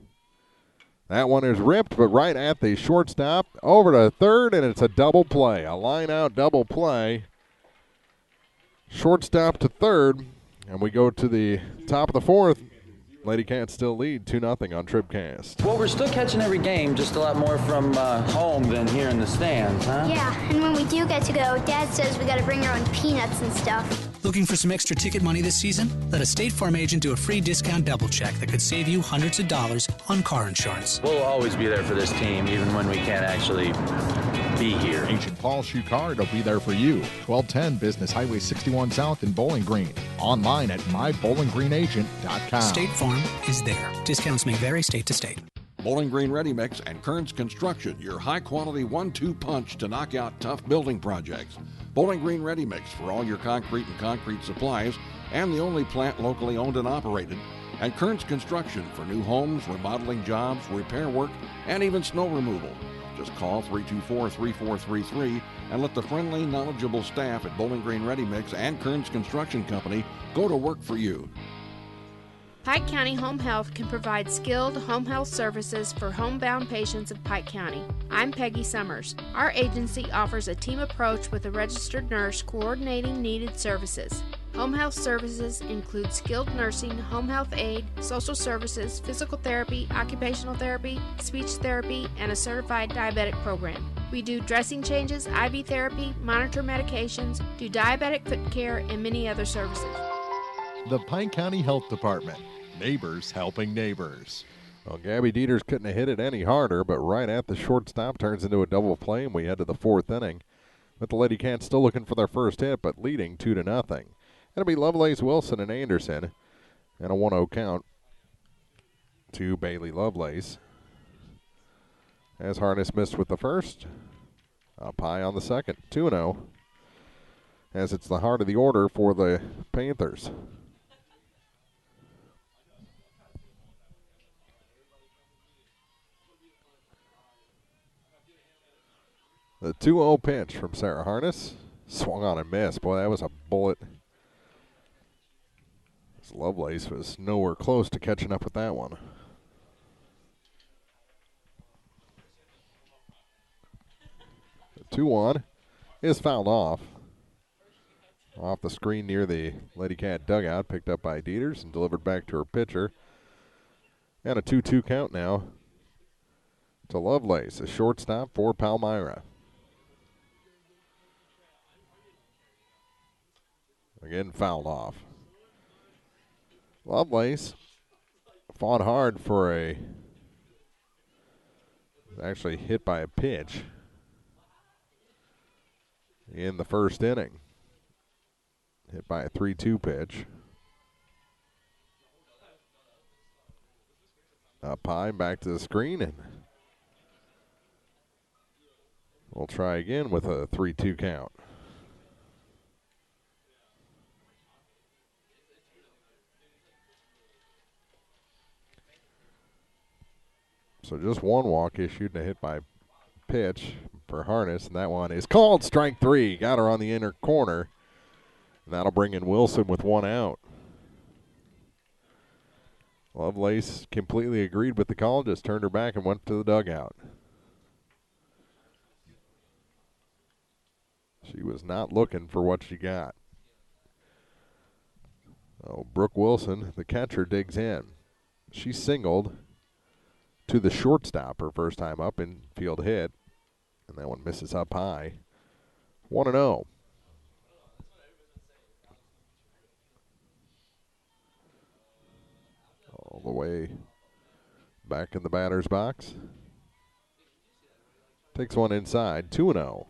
That one is ripped, but right at the shortstop, over to third, and it's a double play, a line-out double play. Shortstop to third, and we go to the top of the 4th. Lady Cats still lead 2-0 on TribCast. Well, we're still catching every game, just a lot more from home than here in the stands, huh? Yeah, and when we do get to go, Dad says we gotta bring our own peanuts and stuff. Looking for some extra ticket money this season? Let a State Farm agent do a free discount double check that could save you hundreds of dollars on car insurance. We'll always be there for this team, even when we can't actually be here. Agent Paul Shucard will be there for you. 1210 Business Highway 61 South in Bowling Green. Online at mybowlinggreenagent.com. State Farm is there. Discounts may vary state to state. Bowling Green Ready Mix and Kearns Construction, your high-quality 1-2 punch to knock out tough building projects. Bowling Green Ready Mix for all your concrete and concrete supplies, and the only plant locally owned and operated. And Kearns Construction for new homes, remodeling jobs, repair work, and even snow removal. Just call 324-3433 and let the friendly, knowledgeable staff at Bowling Green Ready Mix and Kearns Construction Company go to work for you. Pike County Home Health can provide skilled home health services for homebound patients of Pike County. I'm Peggy Summers. Our agency offers a team approach with a registered nurse coordinating needed services. Home health services include skilled nursing, home health aid, social services, physical therapy, occupational therapy, speech therapy, and a certified diabetic program. We do dressing changes, IV therapy, monitor medications, do diabetic foot care, and many other services. The Pike County Health Department. Neighbors helping neighbors. Well, Gabby Dieters couldn't have hit it any harder, but right at the shortstop turns into a double play, and we head to the 4th inning. With the Lady Cats still looking for their first hit, but leading 2-0. It'll be Lovelace, Wilson, and Anderson, and a 1-0 count to Bailey Lovelace. As Harness missed with the first, up high on the second, 2-0. As it's the heart of the order for the Panthers. The 2-0 pitch from Sarah Harness. Swung on and missed. Boy, that was a bullet. This Lovelace was nowhere close to catching up with that one. The 2-1 is fouled off. Off the screen near the Lady Cat dugout. Picked up by Dieters and delivered back to her pitcher. And a 2-2 count now to Lovelace, a shortstop for Palmyra. Again, fouled off. Lovelace fought hard for actually hit by a pitch in the first inning. Hit by a 3-2 pitch. Up high, back to the screen, and we'll try again with a 3-2 count. So just one walk issued and a hit by pitch for Harness, and that one is called strike 3. Got her on the inner corner, and that'll bring in Wilson with one out. Lovelace completely agreed with the call, just turned her back and went to the dugout. She was not looking for what she got. Oh, Brooke Wilson, the catcher, digs in. She singled to the shortstop her first time up, in field hit, and that one misses up high. 1-0. All the way back in the batter's box. Takes one inside, 2-0.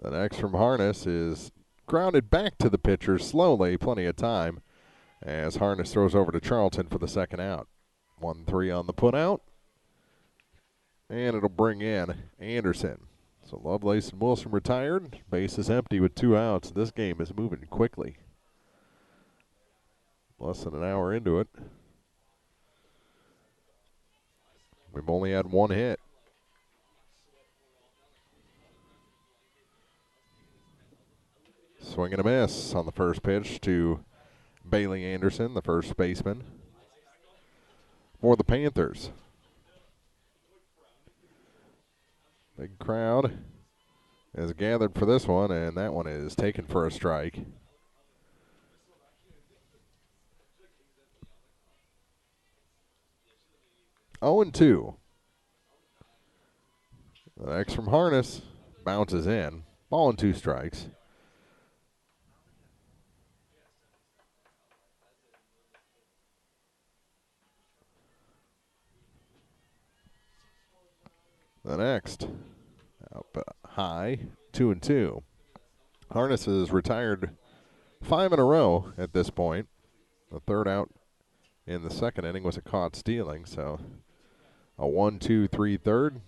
The next from Harness is grounded back to the pitcher slowly, plenty of time, as Harness throws over to Charlton for the second out. 1-3 on the put out, and it'll bring in Anderson. So Lovelace and Wilson retired. Base is empty with 2 outs. This game is moving quickly. Less than an hour into it. We've only had one hit. Swing and a miss on the first pitch to Bailey Anderson, the first baseman for the Panthers. Big crowd is gathered for this one, and that one is taken for a strike. Oh, 0-2. The next from Harness bounces in. Ball and 2 strikes. The next, up high, 2-2. Harness is retired 5 in a row at this point. The third out in the second inning was a caught stealing, so a 1-2-3 third.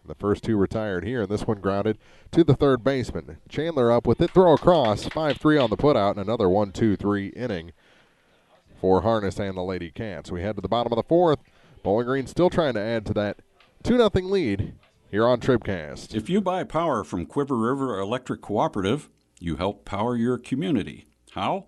The first 2 retired here, and this one grounded to the third baseman. Chandler up with it, throw across, 5-3 on the putout, and another 1-2-3 inning for Harness and the Lady Cats. We head to the bottom of the fourth. Bowling Green still trying to add to that 2-0 lead here on TribCast. If you buy power from Quiver River Electric Cooperative, you help power your community. How?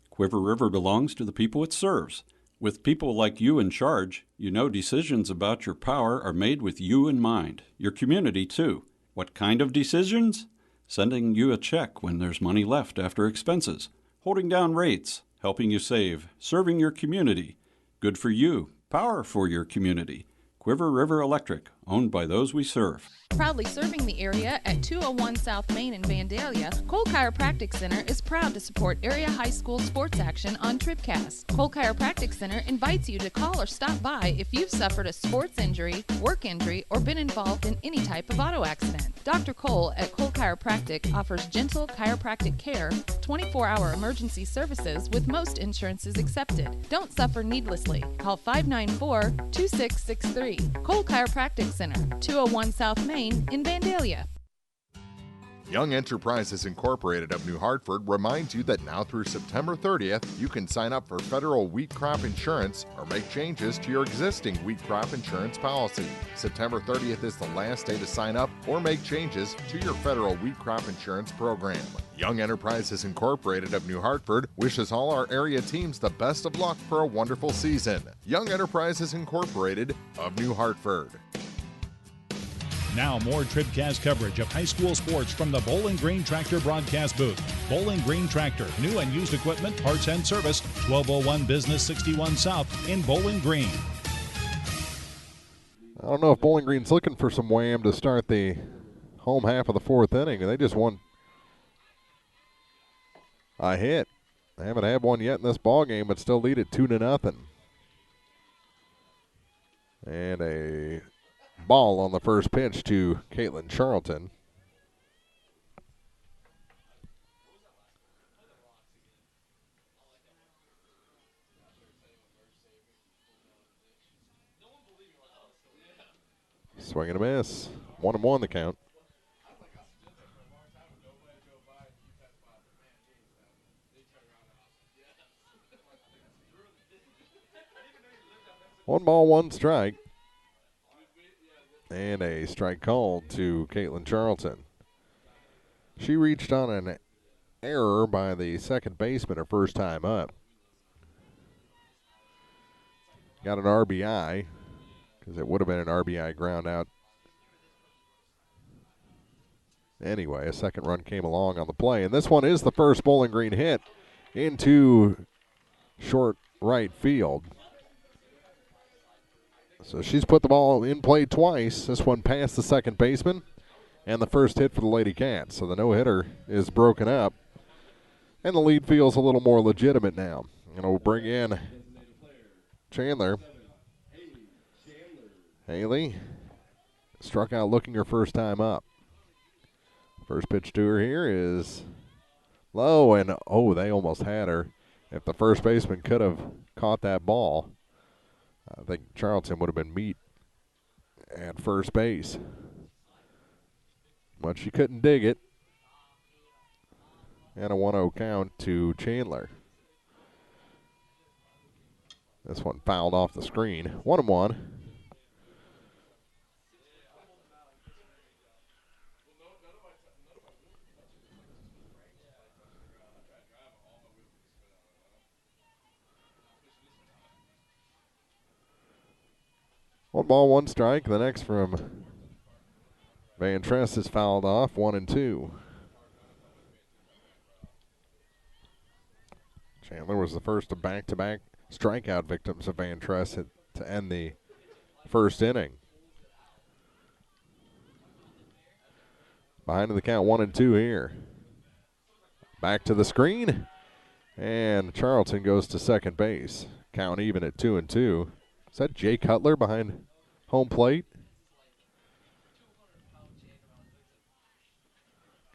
Quiver River belongs to the people it serves. With people like you in charge, you know decisions about your power are made with you in mind, your community too. What kind of decisions? Sending you a check when there's money left after expenses, holding down rates, helping you save, serving your community. Good for you, power for your community. Quiver River Electric, owned by those we serve. Proudly serving the area at 201 South Main in Vandalia, Cole Chiropractic Center is proud to support area high school sports action on TribCast. Cole Chiropractic Center invites you to call or stop by if you've suffered a sports injury, work injury, or been involved in any type of auto accident. Dr. Cole at Cole Chiropractic offers gentle chiropractic care, 24-hour emergency services with most insurances accepted. Don't suffer needlessly. Call 594-2663. Cole Chiropractic Center, 201 South Main in Vandalia. Young Enterprises Incorporated of New Hartford reminds you that now through September 30th, you can sign up for federal wheat crop insurance or make changes to your existing wheat crop insurance policy. September 30th is the last day to sign up or make changes to your federal wheat crop insurance program. Young Enterprises Incorporated of New Hartford wishes all our area teams the best of luck for a wonderful season. Young Enterprises Incorporated of New Hartford. Now more TribCast coverage of high school sports from the Bowling Green Tractor broadcast booth. Bowling Green Tractor, new and used equipment, parts and service, 1201 Business 61 South in Bowling Green. I don't know if Bowling Green's looking for some wham to start the home half of the fourth inning. They just won a hit. They haven't had one yet in this ball game, but still lead it 2-0. And a ball on the first pitch to Caitlin Charlton. Swing and a miss. 1-1 the count. One ball, one strike. And a strike called to Caitlin Charlton. She reached on an error by the second baseman her first time up. Got an RBI, because it would have been an RBI ground out. Anyway, a second run came along on the play. And this one is the first Bowling Green hit into short right field. So she's put the ball in play twice. This one past the second baseman, and the first hit for the Lady Cats. So the no-hitter is broken up, and the lead feels a little more legitimate now. And we'll bring in Chandler. Haley struck out looking her first time up. First pitch to her here is low, and they almost had her. If the first baseman could have caught that ball, I think Charlton would have been meat at first base. But she couldn't dig it. And a 1-0 count to Chandler. This one fouled off the screen. 1-1. One ball, one strike. The next from Van Tress is fouled off, 1-2. Chandler was the first of back-to-back strikeout victims of Van Tress to end the first inning. Behind the count, 1-2 here. Back to the screen, and Charlton goes to second base. Count even at 2-2. Is that Jay Cutler behind home plate?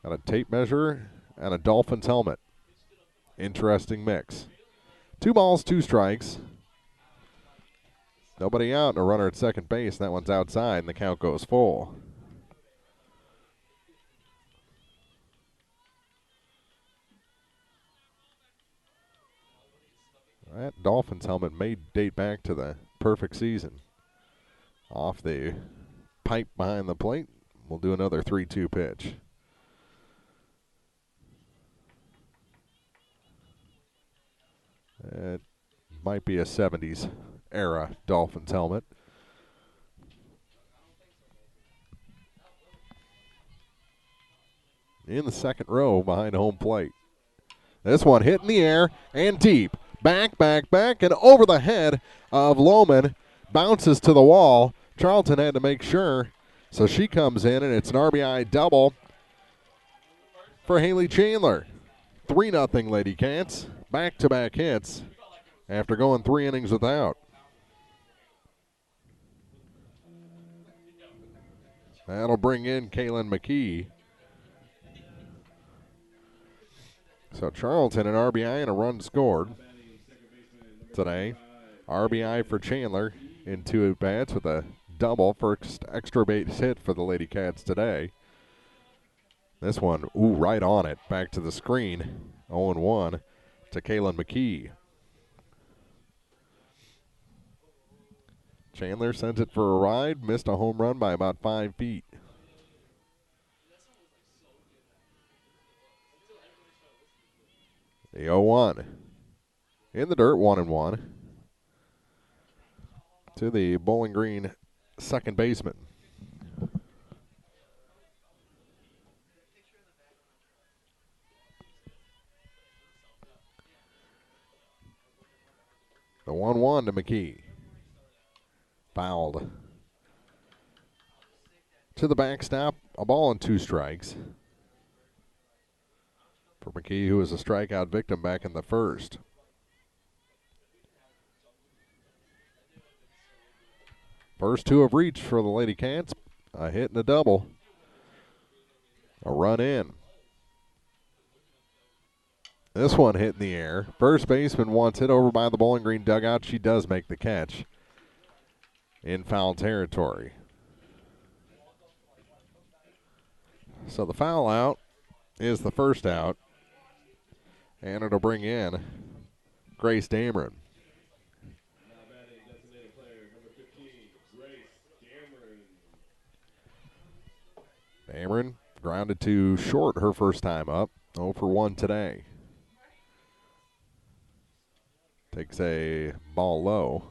Got a tape measure and a Dolphins helmet. Interesting mix. 2 balls, 2 strikes. Nobody out and a runner at second base. That one's outside and the count goes full. That Dolphins helmet may date back to the perfect season. Off the pipe behind the plate. We'll do another 3-2 pitch. It might be a 70s era Dolphins helmet. In the second row behind home plate. This one hit in the air and deep. Back, and over the head of Lohman. Bounces to the wall. Charlton had to make sure. So she comes in, and it's an RBI double for Haley Chandler. 3-0 Lady Cats. Back-to-back hits after going 3 innings without. That'll bring in Kaylin McKee. So Charlton, an RBI and a run scored today. RBI for Chandler in 2 at-bats with a double, first extra base hit for the Lady Cats today. This one, right on it, back to the screen. 0-1 to Kaylin McKee. Chandler sends it for a ride, missed a home run by about 5 feet. The 0-1. In the dirt, 1-1. To the Bowling Green second baseman. The 1-1 to McKee. Fouled. To the backstop, a ball and 2 strikes. For McKee, who was a strikeout victim back in the first. First 2 have reached for the Lady Cats. A hit and a double. A run in. This one hit in the air. First baseman wants it over by the Bowling Green dugout. She does make the catch in foul territory. So the foul out is the first out. And it'll bring in Grace Dameron. Dameron grounded to short her first time up. 0 for 1 today. Takes a ball low.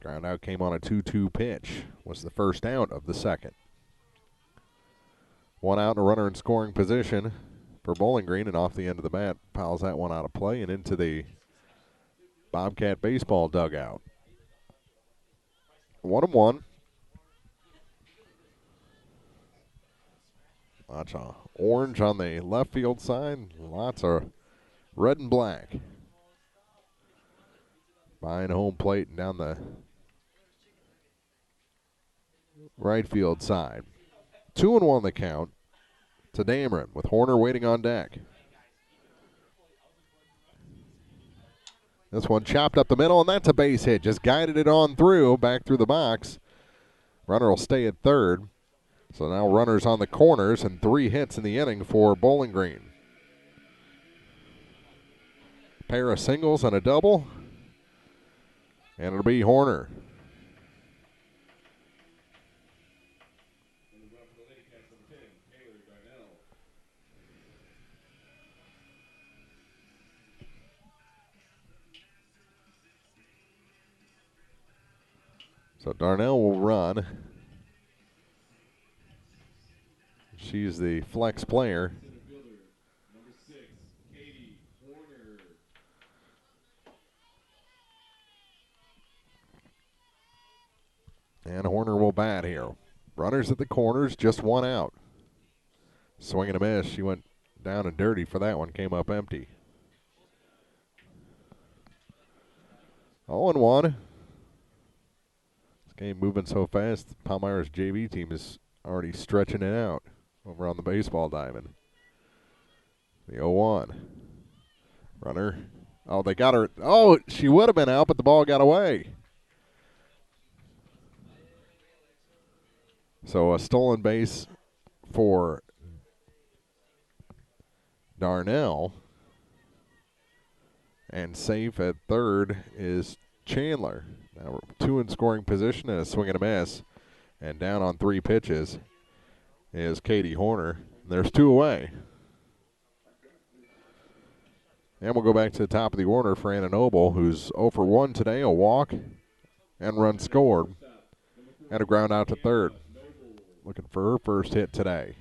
Ground out came on a 2-2 pitch. Was the first out of the second. 1 out and a runner in scoring position for Bowling Green, and off the end of the bat, piles that one out of play and into the Bobcat baseball dugout. 1-1. Lots of orange on the left field side. Lots of red and black. Behind home plate and down the right field side. 2-1 the count to Dameron with Horner waiting on deck. This one chopped up the middle, and that's a base hit. Just guided it on through, back through the box. Runner will stay at third. So now runners on the corners and 3 hits in the inning for Bowling Green. Pair of singles and a double. And it'll be Horner. So Darnell will run. She's the flex player. And Horner will bat here. Runners at the corners, just 1 out. Swing and a miss. She went down and dirty for that one. Came up empty. 0-1. This game moving so fast, Palmyra's JV team is already stretching it out over on the baseball diamond. The 0-1. Runner. Oh, they got her. Oh, she would have been out, but the ball got away. So a stolen base for Darnell. And safe at third is Chandler. Now we're 2 in scoring position and a swing and a miss. And down on 3 pitches is Katie Horner. There's 2 away. And we'll go back to the top of the order for Anna Noble, who's 0 for 1 today, a walk and run scored. And a ground out to third. Looking for her first hit today.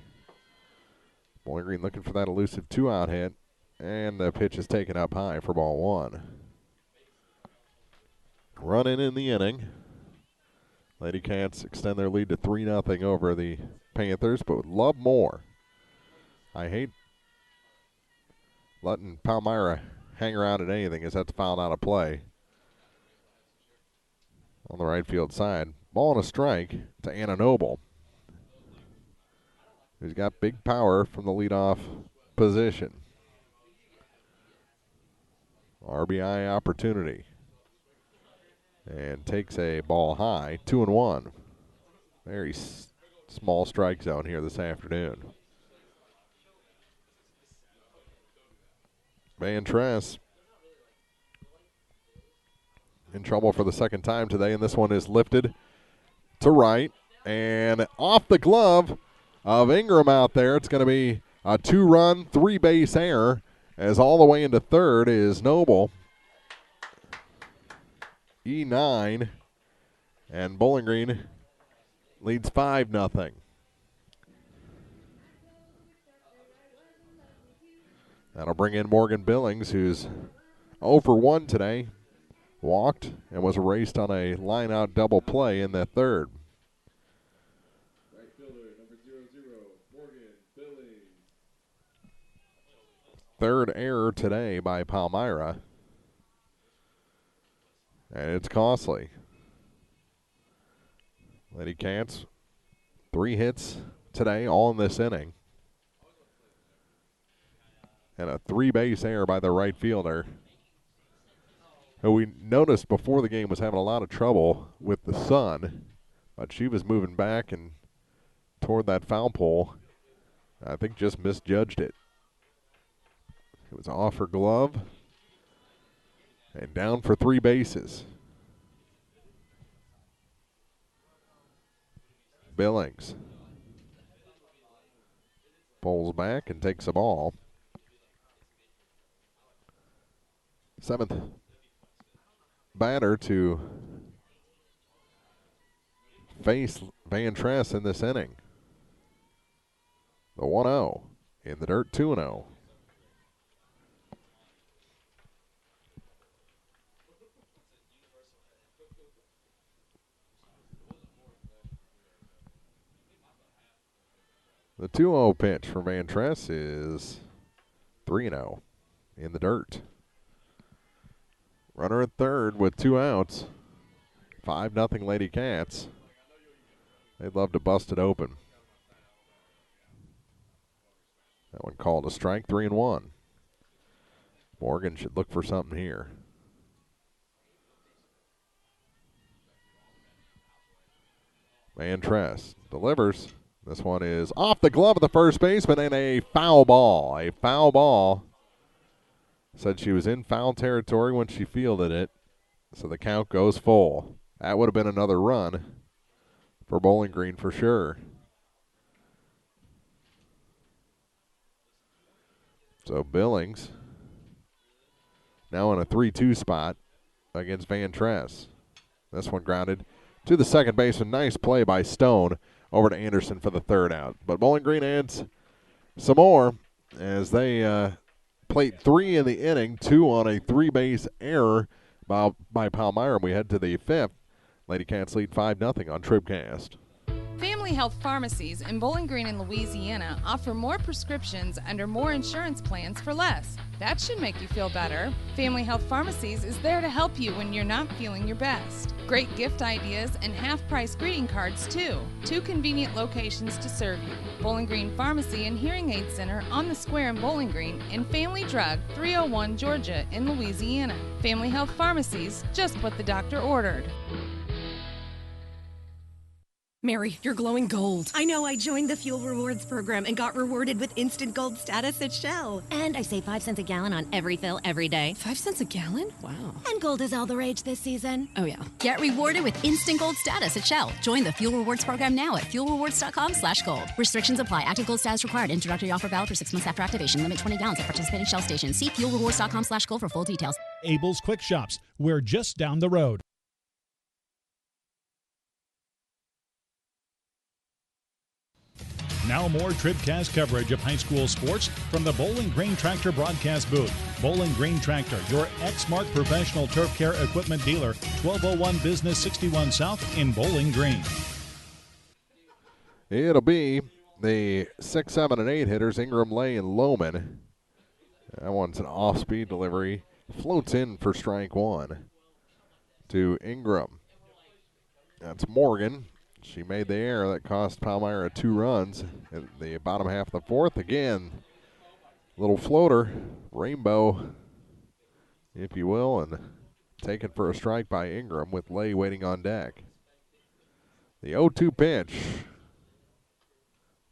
Bowling Green looking for that elusive 2-out hit. And the pitch is taken up high for ball 1. Running in the inning. Lady Cats extend their lead to 3-0 over the Panthers, but would love more. I hate letting Palmyra hang around at anything as that's fouled out of play. On the right field side. Ball and a strike to Anna Noble, who's got big power from the leadoff position. RBI opportunity. And takes a ball high, 2-1. Very small strike zone here this afternoon. Van Tress in trouble for the second time today, and this one is lifted to right and off the glove of Ingram out there. It's going to be a 2-run, 3-base error, as all the way into third is Noble. E9, and Bowling Green leads 5-0. That'll bring in Morgan Billings, who's 0 for 1 today. Walked and was erased on a line-out double play in the third. Right fielder, number 00, Morgan Billings. Third error today by Palmyra. And it's costly. Lady Cats, 3 hits today, all in this inning. And a 3-base error by the right fielder, who we noticed before the game was having a lot of trouble with the sun, but she was moving back and toward that foul pole. I think just misjudged it. It was off her glove and down for 3 bases. Billings pulls back and takes the ball. 7th batter to face Van Tress in this inning. The 1-0 in the dirt, 2-0. The 2-0 pitch for Van Tress is 3-0 in the dirt. Runner at third with 2 outs. 5-0 Lady Cats. They'd love to bust it open. That one called a strike, 3-1. Morgan should look for something here. Van Tress delivers. This one is off the glove of the first baseman and a foul ball. A foul ball. Said she was in foul territory when she fielded it, so the count goes full. That would have been another run for Bowling Green for sure. So Billings now in a 3-2 spot against Van Tress. This one grounded to the second baseman. Nice play by Stone over to Anderson for the third out. But Bowling Green adds some more as they played 3 in the inning, 2 on a 3-base error by Palmyra. We head to the 5th. Lady Cats lead 5-0 on TribCast. Family Health Pharmacies in Bowling Green and Louisiana offer more prescriptions under more insurance plans for less. That should make you feel better. Family Health Pharmacies is there to help you when you're not feeling your best. Great gift ideas and half-price greeting cards, too. 2 convenient locations to serve you. Bowling Green Pharmacy and Hearing Aid Center on the square in Bowling Green, and Family Drug, 301 Georgia in Louisiana. Family Health Pharmacies, just what the doctor ordered. Mary, you're glowing gold. I know. I joined the Fuel Rewards program and got rewarded with instant gold status at Shell. And I save 5 cents a gallon on every fill every day. 5 cents a gallon? Wow. And gold is all the rage this season. Oh, yeah. Get rewarded with instant gold status at Shell. Join the Fuel Rewards program now at fuelrewards.com/gold. Restrictions apply. Active gold status required. Introductory offer valid for 6 months after activation. Limit 20 gallons at participating Shell stations. See fuelrewards.com/gold for full details. Abel's Quick Shops. We're just down the road. Now more TribCast coverage of high school sports from the Bowling Green Tractor broadcast booth. Bowling Green Tractor, your Exmark professional turf care equipment dealer, 1201 Business 61 South in Bowling Green. It'll be the 6, 7, and 8 hitters, Ingram, Lay, and Lohman. That one's an off-speed delivery. Floats in for strike 1 to Ingram. That's Morgan. She made the error that cost Palmyra 2 runs in the bottom half of the 4th. Again, little floater, rainbow, if you will, and taken for a strike by Ingram with Lay waiting on deck. The 0-2 pitch,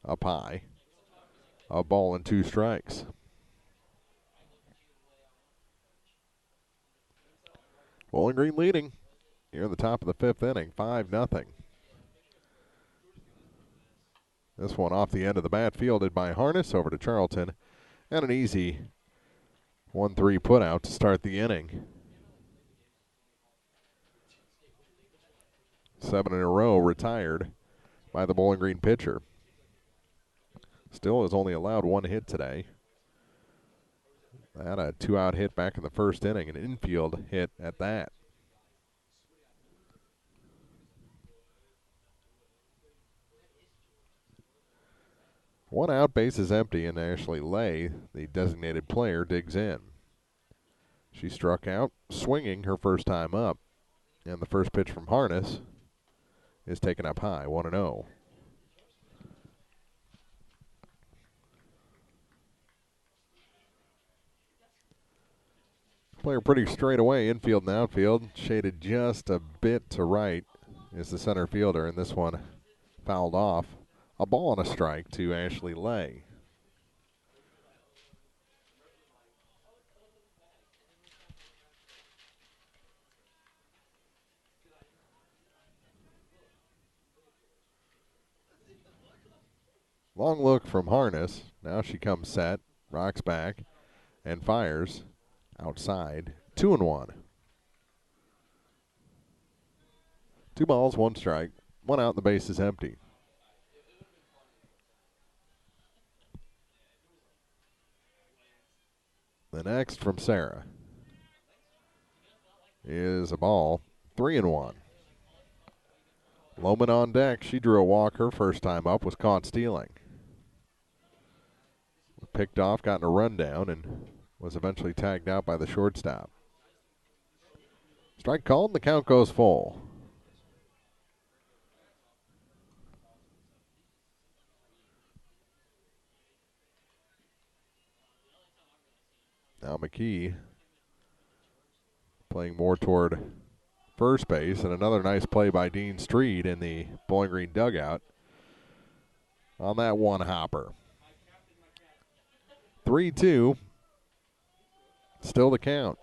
up high, a ball and 2 strikes. Bowling Green leading here in the top of the 5th inning, 5-0. This one off the end of the bat, fielded by Harness over to Charlton, and an easy 1-3 put out to start the inning. 7 in a row retired by the Bowling Green pitcher. Still has only allowed 1 hit today. That a 2-out hit back in the first inning, an infield hit at that. One out, base is empty, and Ashley Lay, the designated player, digs in. She struck out, swinging her first time up, and the first pitch from Harness is taken up high, 1-0. Player pretty straight away, infield and outfield, shaded just a bit to right is the center fielder, and this one fouled off. A ball and a strike to Ashley Lay. Long look from Harness. Now she comes set, rocks back, and fires outside. 2-1. 2 balls, 1 strike. 1 out, and the base is empty. The next from Sarah is a ball, 3-1. Lohman on deck. She drew a walk her first time up, was caught stealing. Picked off, gotten a rundown, and was eventually tagged out by the shortstop. Strike called, and the count goes full. Now McKee playing more toward first base, and another nice play by Dean Street in the Bowling Green dugout on that one hopper. 3-2, still the count.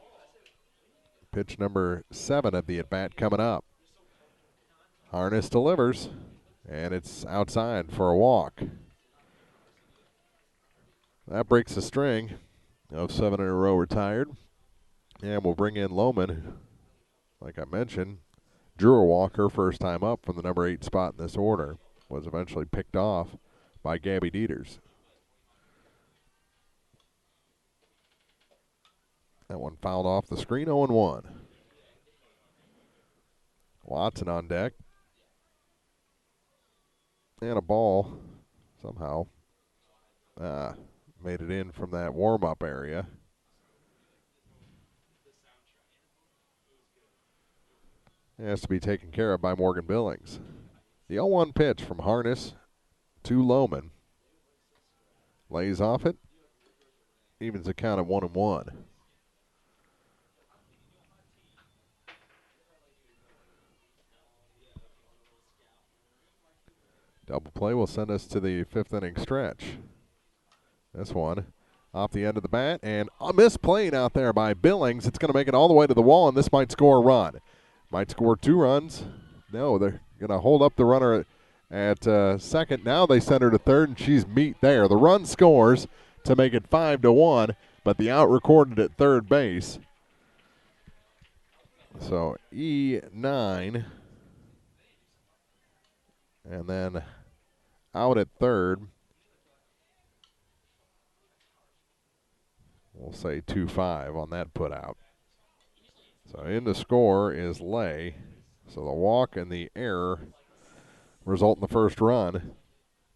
Pitch number 7 of the at-bat coming up. Harness delivers, and it's outside for a walk. That breaks the string of 7 in a row retired. And we'll bring in Lohman. Like I mentioned, drew a walk her first time up from the number 8 spot in this order. Was eventually picked off by Gabby Dieters. That one fouled off the screen, 0-1. Watson on deck. And a ball somehow made it in from that warm-up area. It has to be taken care of by Morgan Billings. The 0-1 pitch from Harness to Lohman. Lays off it. Evens the count at 1-1. Double play will send us to the 5th inning stretch. This one off the end of the bat, and a misplayed out there by Billings. It's going to make it all the way to the wall, and this might score a run. Might score 2 runs. No, they're going to hold up the runner at second. Now they send her to third, and she's beat there. The run scores to make it 5-1, but the out recorded at third base. So E9. And then out at third, we'll say 2-5 on that put out. So in the score is Lay. So the walk and the error result in the first run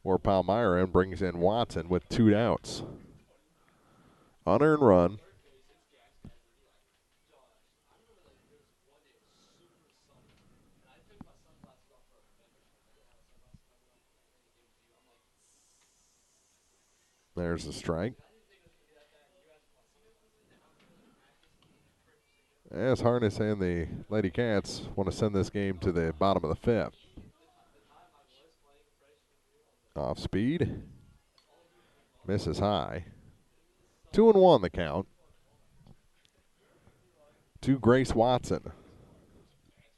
for Palmyra, and brings in Watson with 2 outs. Unearned run. There's the strike. As Harness and the Lady Cats want to send this game to the bottom of the 5th. Off speed. Misses high. 2-1 the count. To Grace Watson.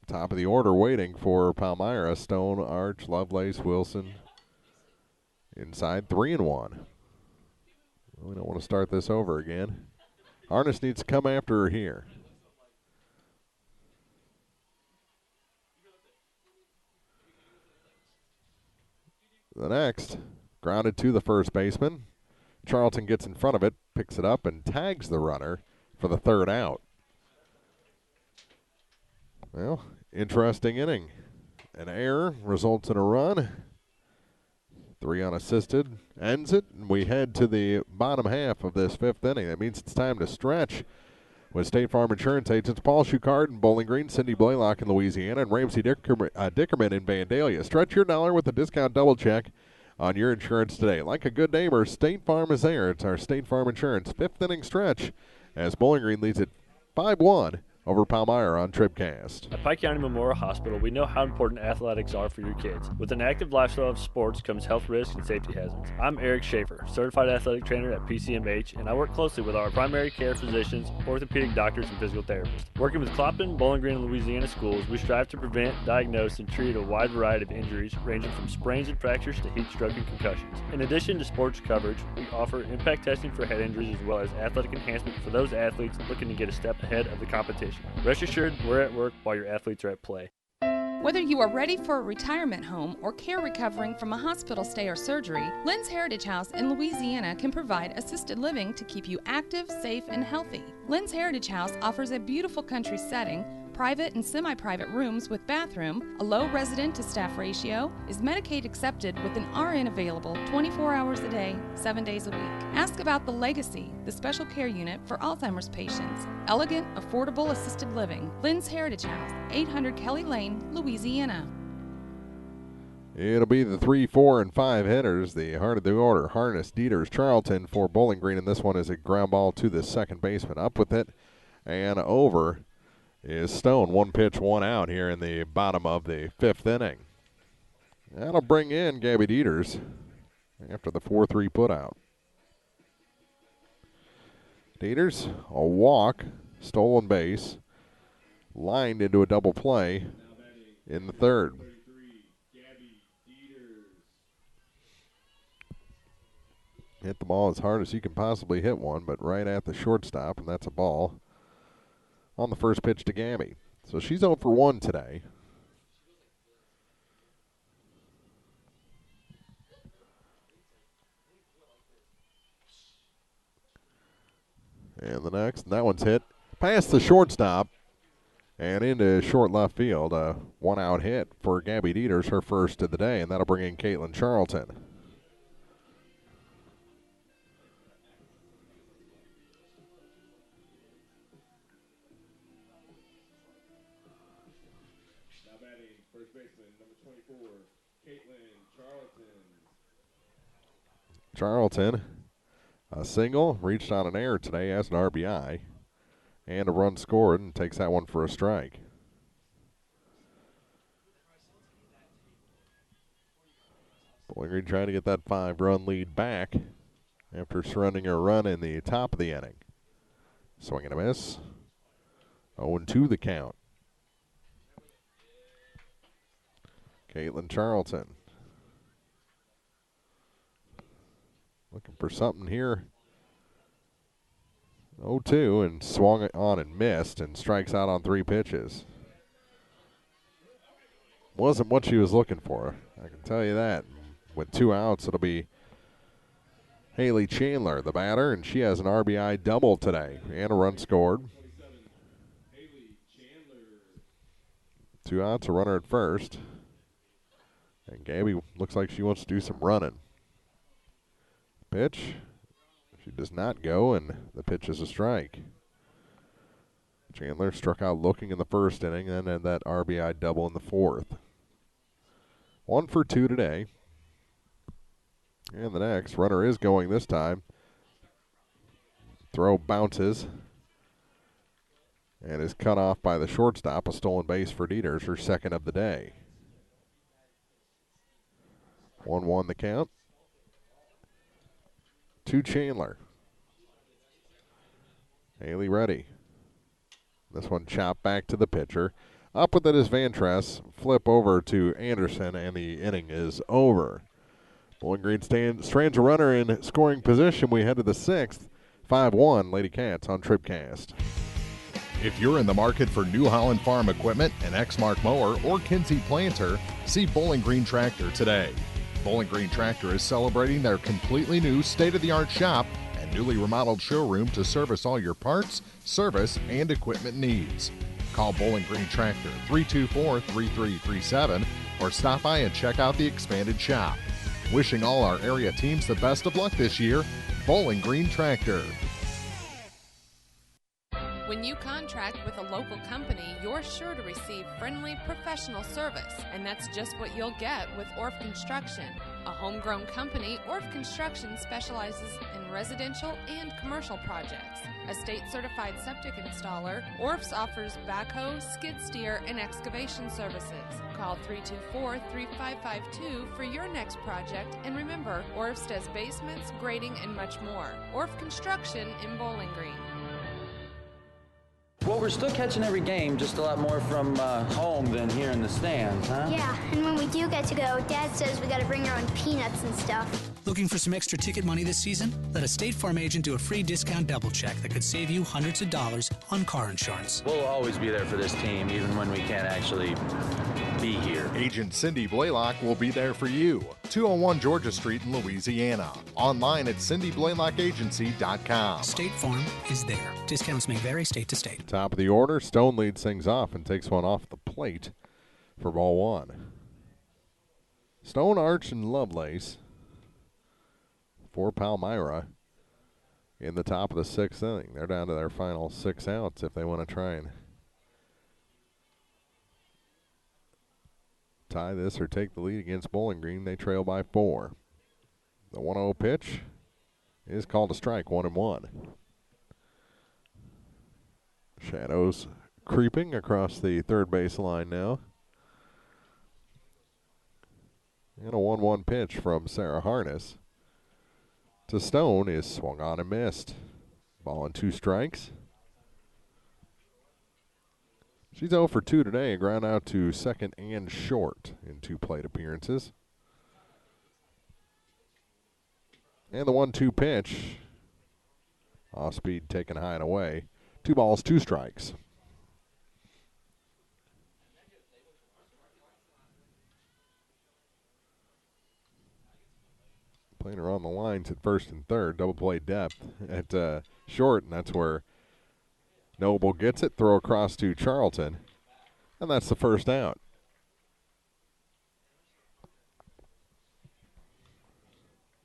Top of the order waiting for Palmyra. Stone, Arch, Lovelace, Wilson. Inside 3-1. We don't want to start this over again. Harness needs to come after her here. The next, grounded to the first baseman. Charlton gets in front of it, picks it up and tags the runner for the third out. Well, interesting inning. An error results in a run. 3 unassisted ends it, and we head to the bottom half of this 5th inning. That means it's time to stretch with State Farm Insurance agents Paul Schuchard in Bowling Green, Cindy Blaylock in Louisiana, and Ramsey Dickerman in Vandalia. Stretch your dollar with a discount double check on your insurance today. Like a good neighbor, State Farm is there. It's our State Farm Insurance 5th inning stretch as Bowling Green leads it 5-1 over Palmyra on TribCast. At Pike County Memorial Hospital, we know how important athletics are for your kids. With an active lifestyle of sports comes health risks and safety hazards. I'm Eric Schaefer, certified athletic trainer at PCMH, and I work closely with our primary care physicians, orthopedic doctors, and physical therapists. Working with Clopton, Bowling Green, and Louisiana schools, we strive to prevent, diagnose, and treat a wide variety of injuries ranging from sprains and fractures to heat stroke and concussions. In addition to sports coverage, we offer impact testing for head injuries as well as athletic enhancement for those athletes looking to get a step ahead of the competition. Rest assured, we're at work while your athletes are at play. Whether you are ready for a retirement home or care recovering from a hospital stay or surgery, Lynn's Heritage House in Louisiana can provide assisted living to keep you active, safe, and healthy. Lynn's Heritage House offers a beautiful country setting, private and semi-private rooms with bathroom, a low resident-to-staff ratio, is Medicaid accepted with an RN available 24 hours a day, 7 days a week. Ask about the Legacy, the special care unit for Alzheimer's patients. Elegant, affordable assisted living. Lynn's Heritage House, 800 Kelly Lane, Louisiana. It'll be the 3, 4, and 5 hitters. The heart of the order, Harness, Dieters, Charlton for Bowling Green, and this one is a ground ball to the second baseman. Up with it and over is Stone. 1 pitch, 1 out here in the bottom of the 5th inning. That'll bring in Gabby Dieters after the 4-3 putout. Dieters, a walk, stolen base, lined into a double play in the 3rd. Hit the ball as hard as you can possibly hit one, but right at the shortstop, and that's a ball on the first pitch to Gabby. So she's 0 for 1 today. And the next, and that one's hit past the shortstop and into short left field. A 1-out hit for Gabby Dieters, her first of the day, and that'll bring in Caitlin Charlton. Charlton, a single, reached on an error today as an RBI, and a run scored, and takes that one for a strike. Bowling Green trying to get that 5-run lead back after surrendering a run in the top of the inning. Swing and a miss. 0-2 the count. Caitlin Charlton looking for something here. 0-2 and swung it on and missed and strikes out on 3 pitches. Wasn't what she was looking for, I can tell you that. With 2 outs, it'll be Haley Chandler, the batter, and she has an RBI double today and a run scored. 2 outs, a runner at first. And Gabby looks like she wants to do some running. Pitch. She does not go, and the pitch is a strike. Chandler struck out looking in the first inning and then that RBI double in the 4th. 1 for 2 today. And the next runner is going this time. Throw bounces and is cut off by the shortstop. A stolen base for Dieters, her second of the day. 1-1 the count. To Chandler. Haley ready. This one chopped back to the pitcher. Up with it is Van Tress. Flip over to Anderson, and the inning is over. Bowling Green strands a runner in scoring position. We head to the 6th. 5-1 Lady Cats on TribCast. If you're in the market for New Holland Farm equipment, an Exmark mower, or Kinsey planter, see Bowling Green Tractor today. Bowling Green Tractor is celebrating their completely new state-of-the-art shop and a newly remodeled showroom to service all your parts, service, and equipment needs. Call Bowling Green Tractor 324-3337 or stop by and check out the expanded shop. Wishing all our area teams the best of luck this year, Bowling Green Tractor. When you contract with a local company, you're sure to receive friendly, professional service, and that's just what you'll get with Orff Construction. A homegrown company, Orff Construction specializes in residential and commercial projects. A state-certified septic installer, Orff's offers backhoe, skid steer, and excavation services. Call 324-3552 for your next project, and remember, Orff's does basements, grading, and much more. Orff Construction in Bowling Green. Well, we're still catching every game, just a lot more from home than here in the stands, huh? Yeah, and when we do get to go, Dad says we got to bring our own peanuts and stuff. Looking for some extra ticket money this season? Let a State Farm agent do a free discount double check that could save you hundreds of dollars on car insurance. We'll always be there for this team, even when we can't actually be here. Agent Cindy Blaylock will be there for you. 201 Georgia Street in Louisiana. Online at cindyblaylockagency.com. State Farm is there. Discounts may vary state to state. Top of the order, Stone leads things off and takes one off the plate for ball one. Stone, Arch, and Lovelace for Palmyra in the top of the sixth inning. They're down to their final 6 outs if they want to try and tie this or take the lead against Bowling Green. They trail by 4. The 1-0 pitch is called a strike, 1-1. Shadows creeping across the third base line now. And a 1-1 pitch from Sarah Harness to Stone is swung on and missed. Ball and 2 strikes. She's 0 for 2 today, a ground out to second and short in 2 plate appearances. And the 1-2 pitch, off speed taken high and away. 2 balls, 2 strikes. Playing her on the lines at first and third, double play depth at short, and that's where Noble gets it, throw across to Charlton, and that's the first out.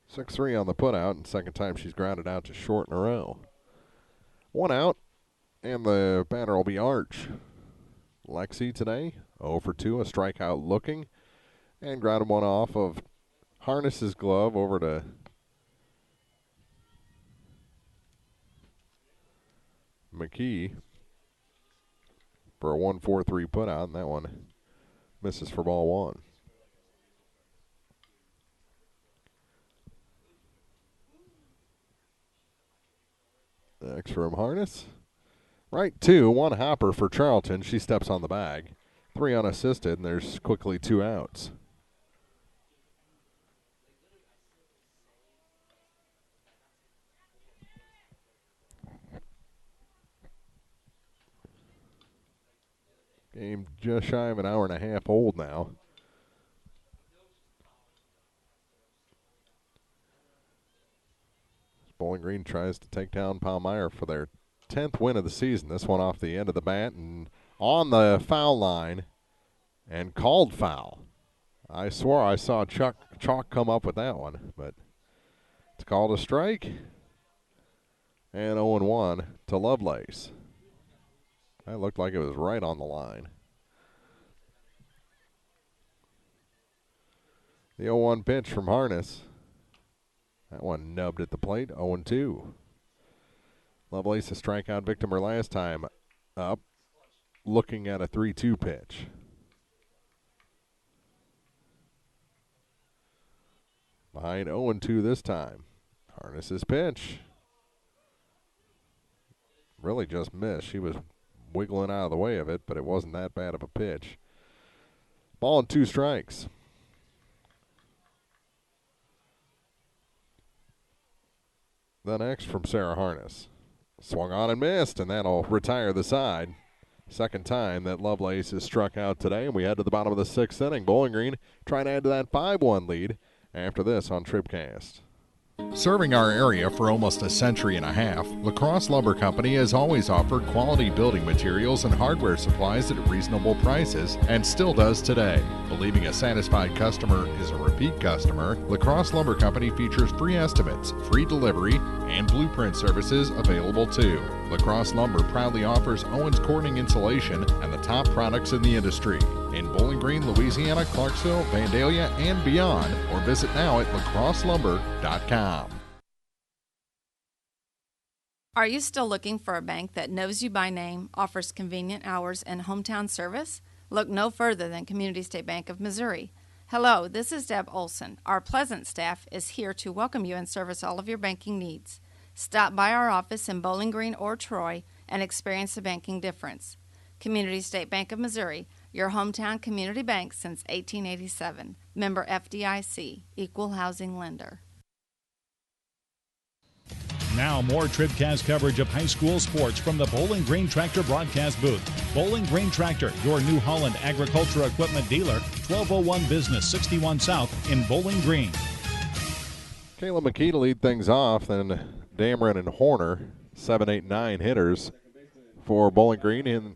Six-3 on the putout, and second time she's grounded out to short in a row. 1 out, and the batter will be Arch. Lexi today, 0 for 2, a strikeout looking, and grounded one off of Harness's glove over to McKee for a 1-4-3 putout, and that one misses for ball 1. Next from Harness. Right 2, 1 hopper for Charlton. She steps on the bag. 3 unassisted, and there's quickly 2 outs. Game just shy of an hour and a half old now. Bowling Green tries to take down Palmyra for their 10th win of the season. This one off the end of the bat and on the foul line and called foul. I swore I saw Chalk come up with that one, but it's called a strike. And 0-1 to Lovelace. That looked like it was right on the line. The 0-1 pitch from Harness. That one nubbed at the plate, 0-2. Lovelace, a strikeout victim her last time up, looking at a 3-2 pitch. Behind 0-2 this time. Harness's pitch. Really just missed. She was wiggling out of the way of it, but it wasn't that bad of a pitch. Ball and 2 strikes. The next from Sarah Harness. Swung on and missed, and that'll retire the side. Second time that Lovelace is struck out today, and we head to the bottom of the 6th inning. Bowling Green trying to add to that 5-1 lead after this on TribCast. Serving our area for almost a century and a half, La Crosse Lumber Company has always offered quality building materials and hardware supplies at reasonable prices and still does today. Believing a satisfied customer is a repeat customer, La Crosse Lumber Company features free estimates, free delivery, and blueprint services available too. La Crosse Lumber proudly offers Owens Corning insulation and the top products in the industry. In Bowling Green, Louisiana, Clarksville, Vandalia, and beyond, or visit now at lacrosselumber.com. Are you still looking for a bank that knows you by name, offers convenient hours, and hometown service? Look no further than Community State Bank of Missouri. Hello, this is Deb Olson. Our pleasant staff is here to welcome you and service all of your banking needs. Stop by our office in Bowling Green or Troy and experience the banking difference. Community State Bank of Missouri, your hometown community bank since 1887. Member FDIC, Equal Housing Lender. Now more TribCast coverage of high school sports from the Bowling Green Tractor broadcast booth. Bowling Green Tractor, your New Holland agricultural equipment dealer, 1201 Business 61 South in Bowling Green. Kayla McKee to lead things off, then Dameron and Horner, 7, 8, 9 hitters for Bowling Green in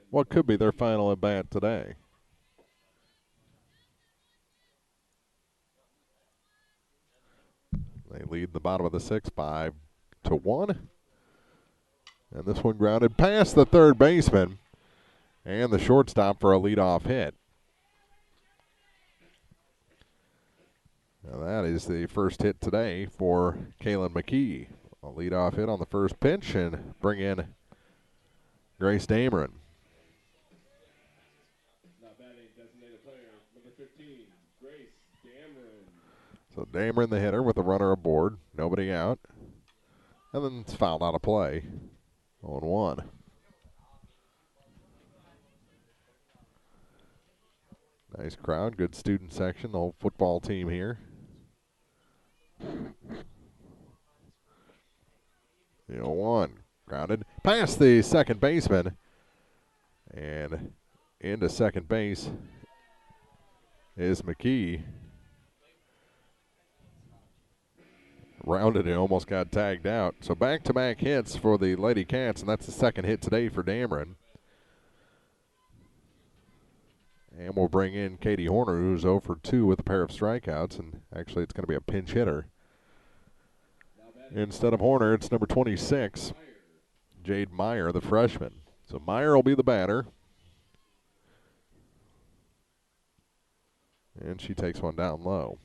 what could be their final at bat today. They lead the bottom of the sixth 5-1. And this one grounded past the third baseman and the shortstop for a leadoff hit. Now that is the first hit today for Kaylin McKee. A leadoff hit on the first pitch and bring in Grace Dameron. So Dameron the hitter with the runner aboard, nobody out. And then it's fouled out of play. 0-1. Nice crowd, good student section, the whole football team here. 0-1. Grounded past the second baseman. And into second base is McKee. Rounded and almost got tagged out. So back-to-back hits for the Lady Cats, and that's the second hit today for Dameron. And we'll bring in Katie Horner, who's 0 for 2 with a pair of strikeouts, and actually it's going to be a pinch hitter. Instead of Horner, it's number 26, Jade Meyer, the freshman. So Meyer will be the batter. And she takes one down low.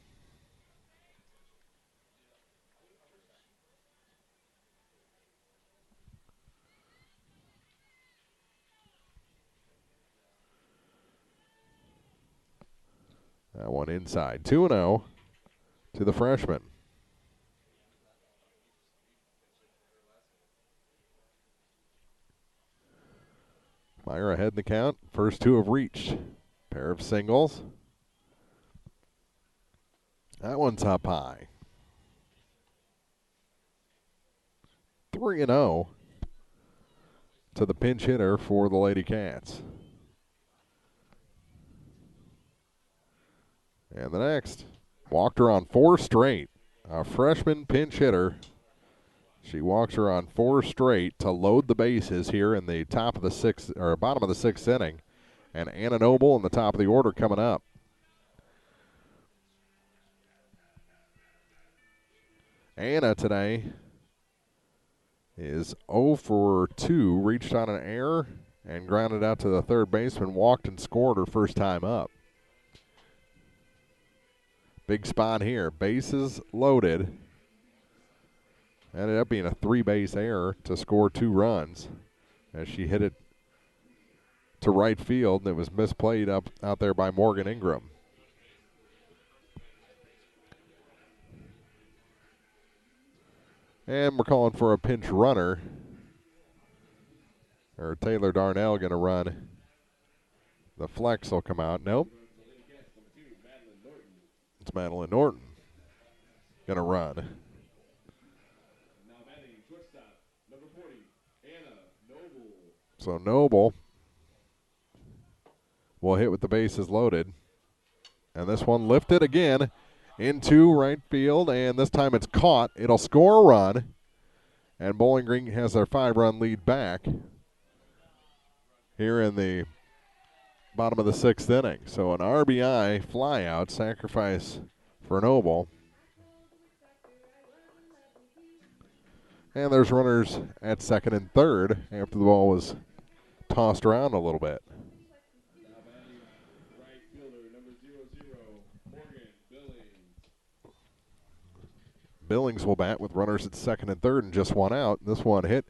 That one inside. 2-0 to the freshman. Meyer ahead in the count. First two have reached. Pair of singles. That one's up high. 3-0 to the pinch hitter for the Lady Cats. And the next, walked her on 4 straight. A freshman pinch hitter. She walks her on 4 straight to load the bases here in the top of the sixth, or bottom of the 6th inning. And Anna Noble in the top of the order coming up. Anna today is 0 for 2, reached on an error and grounded out to the third baseman, walked and scored her first time up. Big spot here, bases loaded. Ended up being a 3-base error to score 2 runs as she hit it to right field, and it was misplayed out there by Morgan Ingram. And we're calling for a pinch runner. Or Taylor Darnell going to run. The flex will come out. Nope. It's Madeline Norton going to run. So Noble will hit with the bases loaded. And this one lifted again into right field, and this time it's caught. It'll score a run, and Bowling Green has their 5-run lead back here in the bottom of the 6th inning. So an RBI flyout, sacrifice for Noble. And there's runners at second and third after the ball was tossed around a little bit. Billings will bat with runners at second and third and just one out. This one hit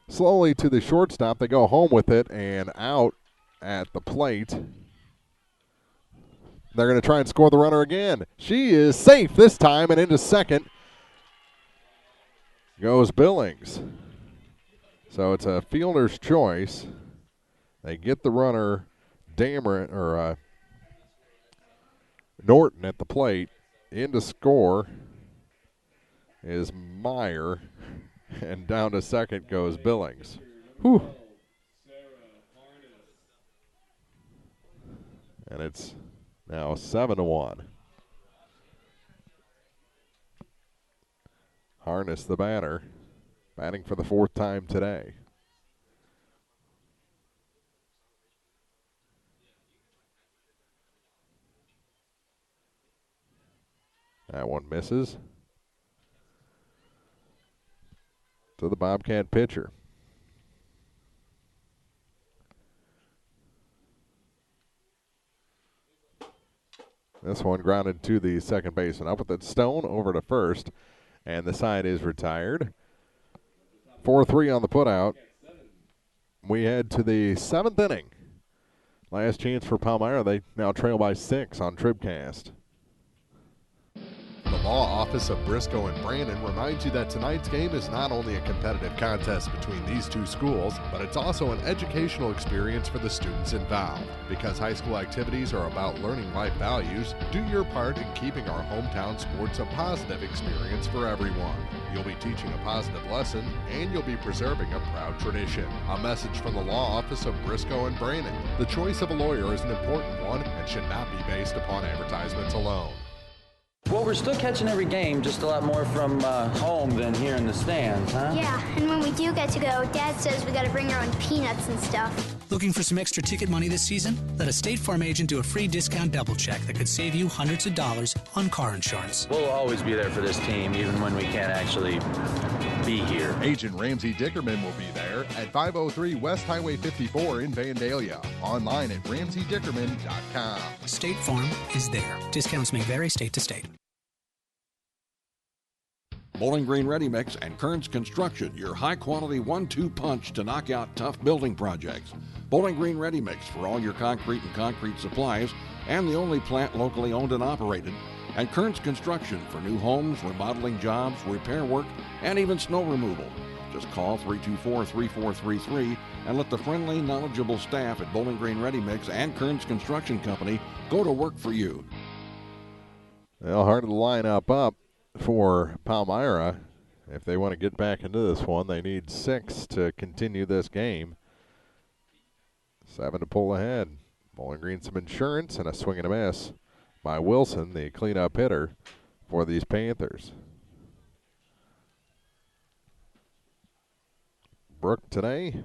slowly to the shortstop. They go home with it and out at the plate. They're going to try and score the runner again. She is safe this time, and into second goes Billings. So it's a fielder's choice. They get the runner Norton at the plate. In to score is Meyer, and down to second goes Billings. Whew. And it's now 7-1. Harness, the batter, batting for the 4th time today. That one misses. To the Bobcat pitcher. This one grounded to the second baseman. Up with it, Stone over to first, and the side is retired. 4-3 on the putout. We head to the 7th inning. Last chance for Palmyra. They now trail by 6 on TribCast. The Law Office of Briscoe and Brandon reminds you that tonight's game is not only a competitive contest between these two schools, but it's also an educational experience for the students involved. Because high school activities are about learning life values, do your part in keeping our hometown sports a positive experience for everyone. You'll be teaching a positive lesson, and you'll be preserving a proud tradition. A message from the Law Office of Briscoe and Brandon. The choice of a lawyer is an important one and should not be based upon advertisements alone. Well, we're still catching every game, just a lot more from home than here in the stands, huh? Yeah, and when we do get to go, Dad says we gotta bring our own peanuts and stuff. Looking for some extra ticket money this season? Let a State Farm agent do a free discount double check that could save you hundreds of dollars on car insurance. We'll always be there for this team, even when we can't actually be here. Agent Ramsey Dickerman will be there at 503 West Highway 54 in Vandalia. Online at RamseyDickerman.com. State Farm is there. Discounts may vary state to state. Bowling Green Ready Mix and Kearns Construction, your high-quality 1-2 punch to knock out tough building projects. Bowling Green Ready Mix for all your concrete and concrete supplies, and the only plant locally owned and operated. And Kearns Construction for new homes, remodeling jobs, repair work, and even snow removal. Just call 324-3433 and let the friendly, knowledgeable staff at Bowling Green Ready Mix and Kearns Construction Company go to work for you. Well, hard to line up for Palmyra. If they want to get back into this one, they need 6 to continue this game. 7 to pull ahead. Bowling Green some insurance and a swing and a miss by Wilson, the cleanup hitter for these Panthers. Brooke today,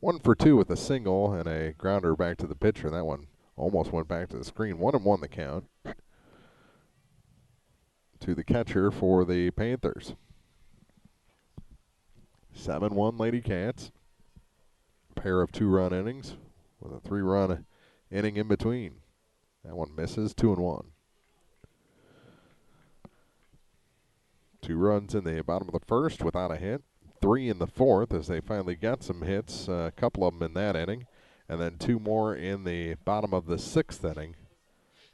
1 for 2 with a single and a grounder back to the pitcher. That one almost went back to the screen. 1-1 the count to the catcher for the Panthers. 7-1 Lady Cats. Pair of 2-run innings with a 3-run inning in between. That one misses, 2-1. 2 runs in the bottom of the first without a hit. 3 in the fourth as they finally got some hits, a couple of them in that inning. And then 2 more in the bottom of the 6th inning.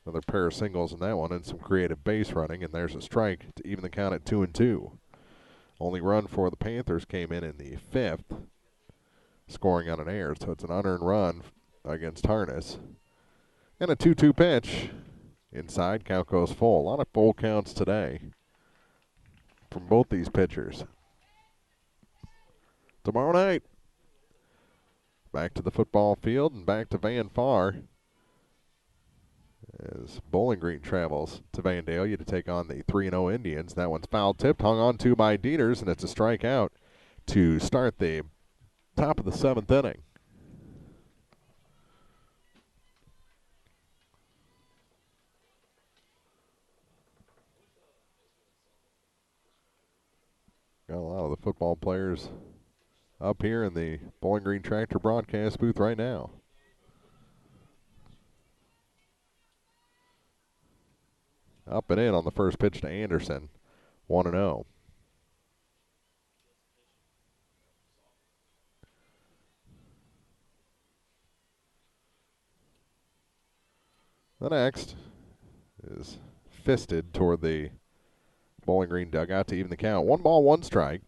Another pair of singles in that one and some creative base running, and there's a strike to even the count at 2-2. Only run for the Panthers came in the 5th, scoring on an error, so it's an unearned run against Harness. And a 2-2 pitch. Inside, count goes full. A lot of full counts today from both these pitchers. Tomorrow night, back to the football field and back to Van Far as Bowling Green travels to Vandalia to take on the 3-0 Indians. That one's foul tipped, hung on to by Dieters, and it's a strikeout to start the top of the 7th inning. Got a lot of the football players up here in the Bowling Green Tractor broadcast booth right now. Up and in on the first pitch to Anderson, 1-0. The next is fisted toward the Bowling Green dugout to even the count. 1 ball, 1 strike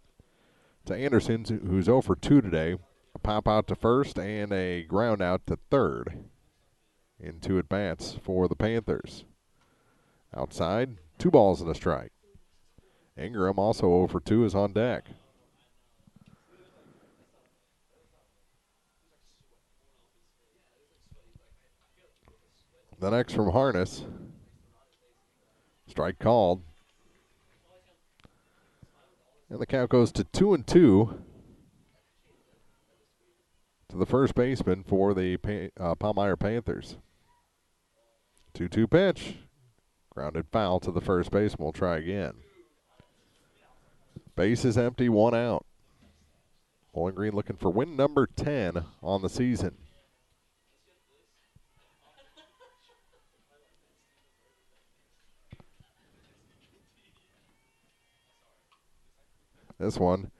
to Anderson, who's 0 for 2 today. A pop out to first and a ground out to third in 2 at-bats for the Panthers. Outside, 2 balls and a strike. Ingram, also 0 for 2, is on deck. The next from Harness. Strike called. And the count goes to 2-2 to the first baseman for the Palmyra Panthers. 2-2 pitch. Grounded foul to the first baseman. We'll try again. Base is empty, 1 out. Bowling Green looking for win number 10 on the season. This one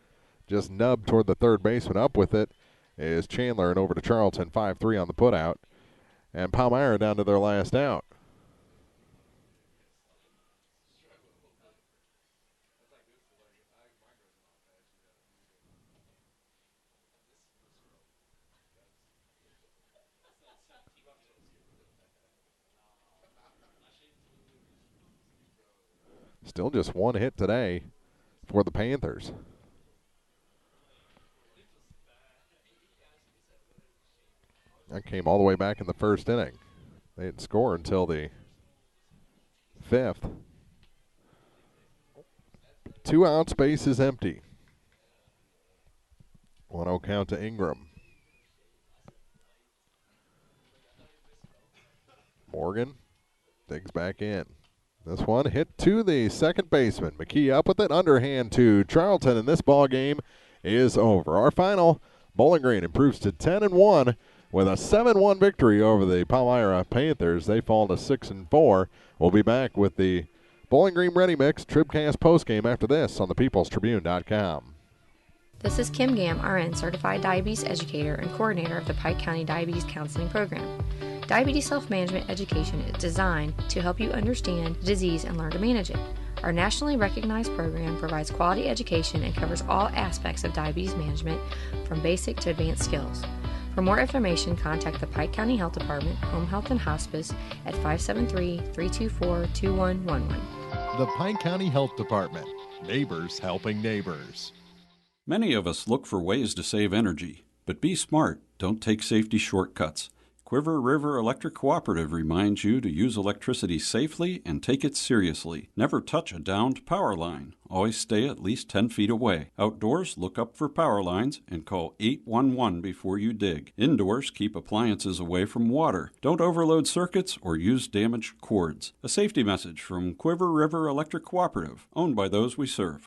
just nubbed toward the third baseman. Up with it is Chandler, and over to Charlton, 5-3 on the putout. And Palmyra down to their last out. Still just 1 hit today for the Panthers. That came all the way back in the first inning. They didn't score until the 5th. 2 outs, base is empty. 1-0 count to Ingram. Morgan digs back in. This one hit to the second baseman. McKee up with it, underhand to Charlton, and this ball game is over. Our final, Bowling Green improves to 10-1 with a 7-1 victory over the Palmyra Panthers. They fall to 6-4. We'll be back with the Bowling Green Ready Mix TribCast postgame after this on thepeoplestribune.com. This is Kim Gam, RN, Certified Diabetes Educator and Coordinator of the Pike County Diabetes Counseling Program. Diabetes self-management education is designed to help you understand the disease and learn to manage it. Our nationally recognized program provides quality education and covers all aspects of diabetes management from basic to advanced skills. For more information, contact the Pike County Health Department, Home Health and Hospice at 573-324-2111. The Pike County Health Department. Neighbors helping neighbors. Many of us look for ways to save energy, but be smart. Don't take safety shortcuts. Quiver River Electric Cooperative reminds you to use electricity safely and take it seriously. Never touch a downed power line. Always stay at least 10 feet away. Outdoors, look up for power lines and call 811 before you dig. Indoors, keep appliances away from water. Don't overload circuits or use damaged cords. A safety message from Quiver River Electric Cooperative, owned by those we serve.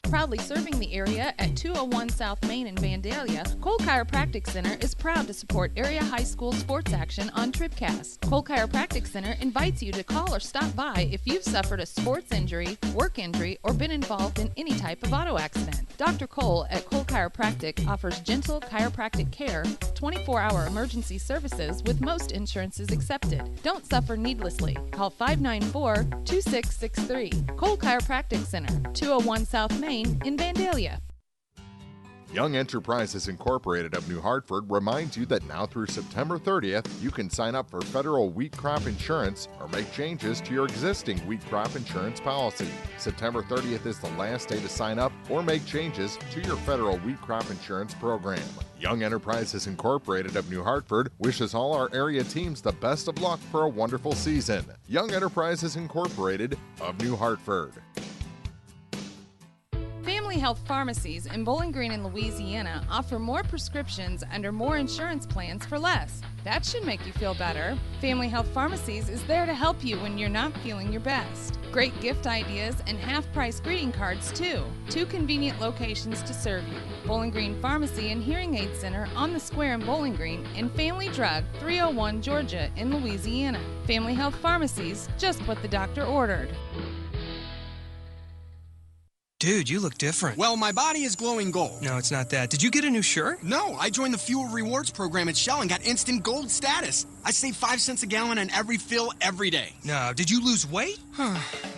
Proudly serving the area at 201 South Main in Vandalia, Cole Chiropractic Center is proud to support area high school sports action on TribCast. Cole Chiropractic Center invites you to call or stop by if you've suffered a sports injury, work injury, or been involved in any type of auto accident. Dr. Cole at Cole Chiropractic offers gentle chiropractic care, 24-hour emergency services with most insurances accepted. Don't suffer needlessly. Call 594-2663. Cole Chiropractic Center, 201 South Main in Vandalia. Young Enterprises Incorporated of New Hartford reminds you that now through September 30th, you can sign up for federal wheat crop insurance or make changes to your existing wheat crop insurance policy. September 30th is the last day to sign up or make changes to your federal wheat crop insurance program. Young Enterprises Incorporated of New Hartford wishes all our area teams the best of luck for a wonderful season. Young Enterprises Incorporated of New Hartford. Family Health Pharmacies in Bowling Green and Louisiana offer more prescriptions under more insurance plans for less. That should make you feel better. Family Health Pharmacies is there to help you when you're not feeling your best. Great gift ideas and half-price greeting cards, too. 2 convenient locations to serve you. Bowling Green Pharmacy and Hearing Aid Center on the Square in Bowling Green, and Family Drug, 301 Georgia in Louisiana. Family Health Pharmacies, just what the doctor ordered. Dude, you look different. Well, my body is glowing gold. No, it's not that. Did you get a new shirt? No, I joined the Fuel Rewards program at Shell and got instant gold status. I save 5 cents a gallon on every fill every day. No, did you lose weight?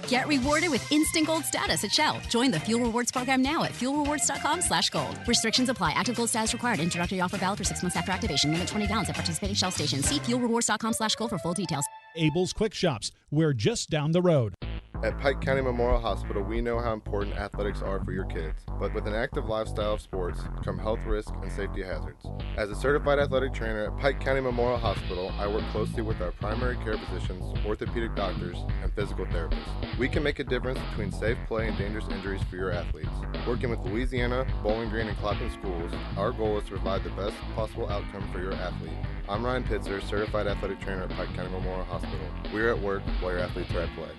Get rewarded with instant gold status at Shell. Join the Fuel Rewards program now at fuelrewards.com/gold. Restrictions apply. Active gold status required. Introductory offer valid for 6 months after activation. Limit 20 gallons at participating Shell stations. See fuelrewards.com/gold for full details. Abel's Quick Shops. We're just down the road. At Pike County Memorial Hospital, we know how important athletics are for your kids. But with an active lifestyle of sports come health risks and safety hazards. As a certified athletic trainer at Pike County Memorial Hospital, I work closely with our primary care physicians, orthopedic doctors, and physical therapists. We can make a difference between safe play and dangerous injuries for your athletes. Working with Louisiana, Bowling Green, and Clapham schools, our goal is to provide the best possible outcome for your athlete. I'm Ryan Pitzer, certified athletic trainer at Pike County Memorial Hospital. We're at work while your athletes are at play.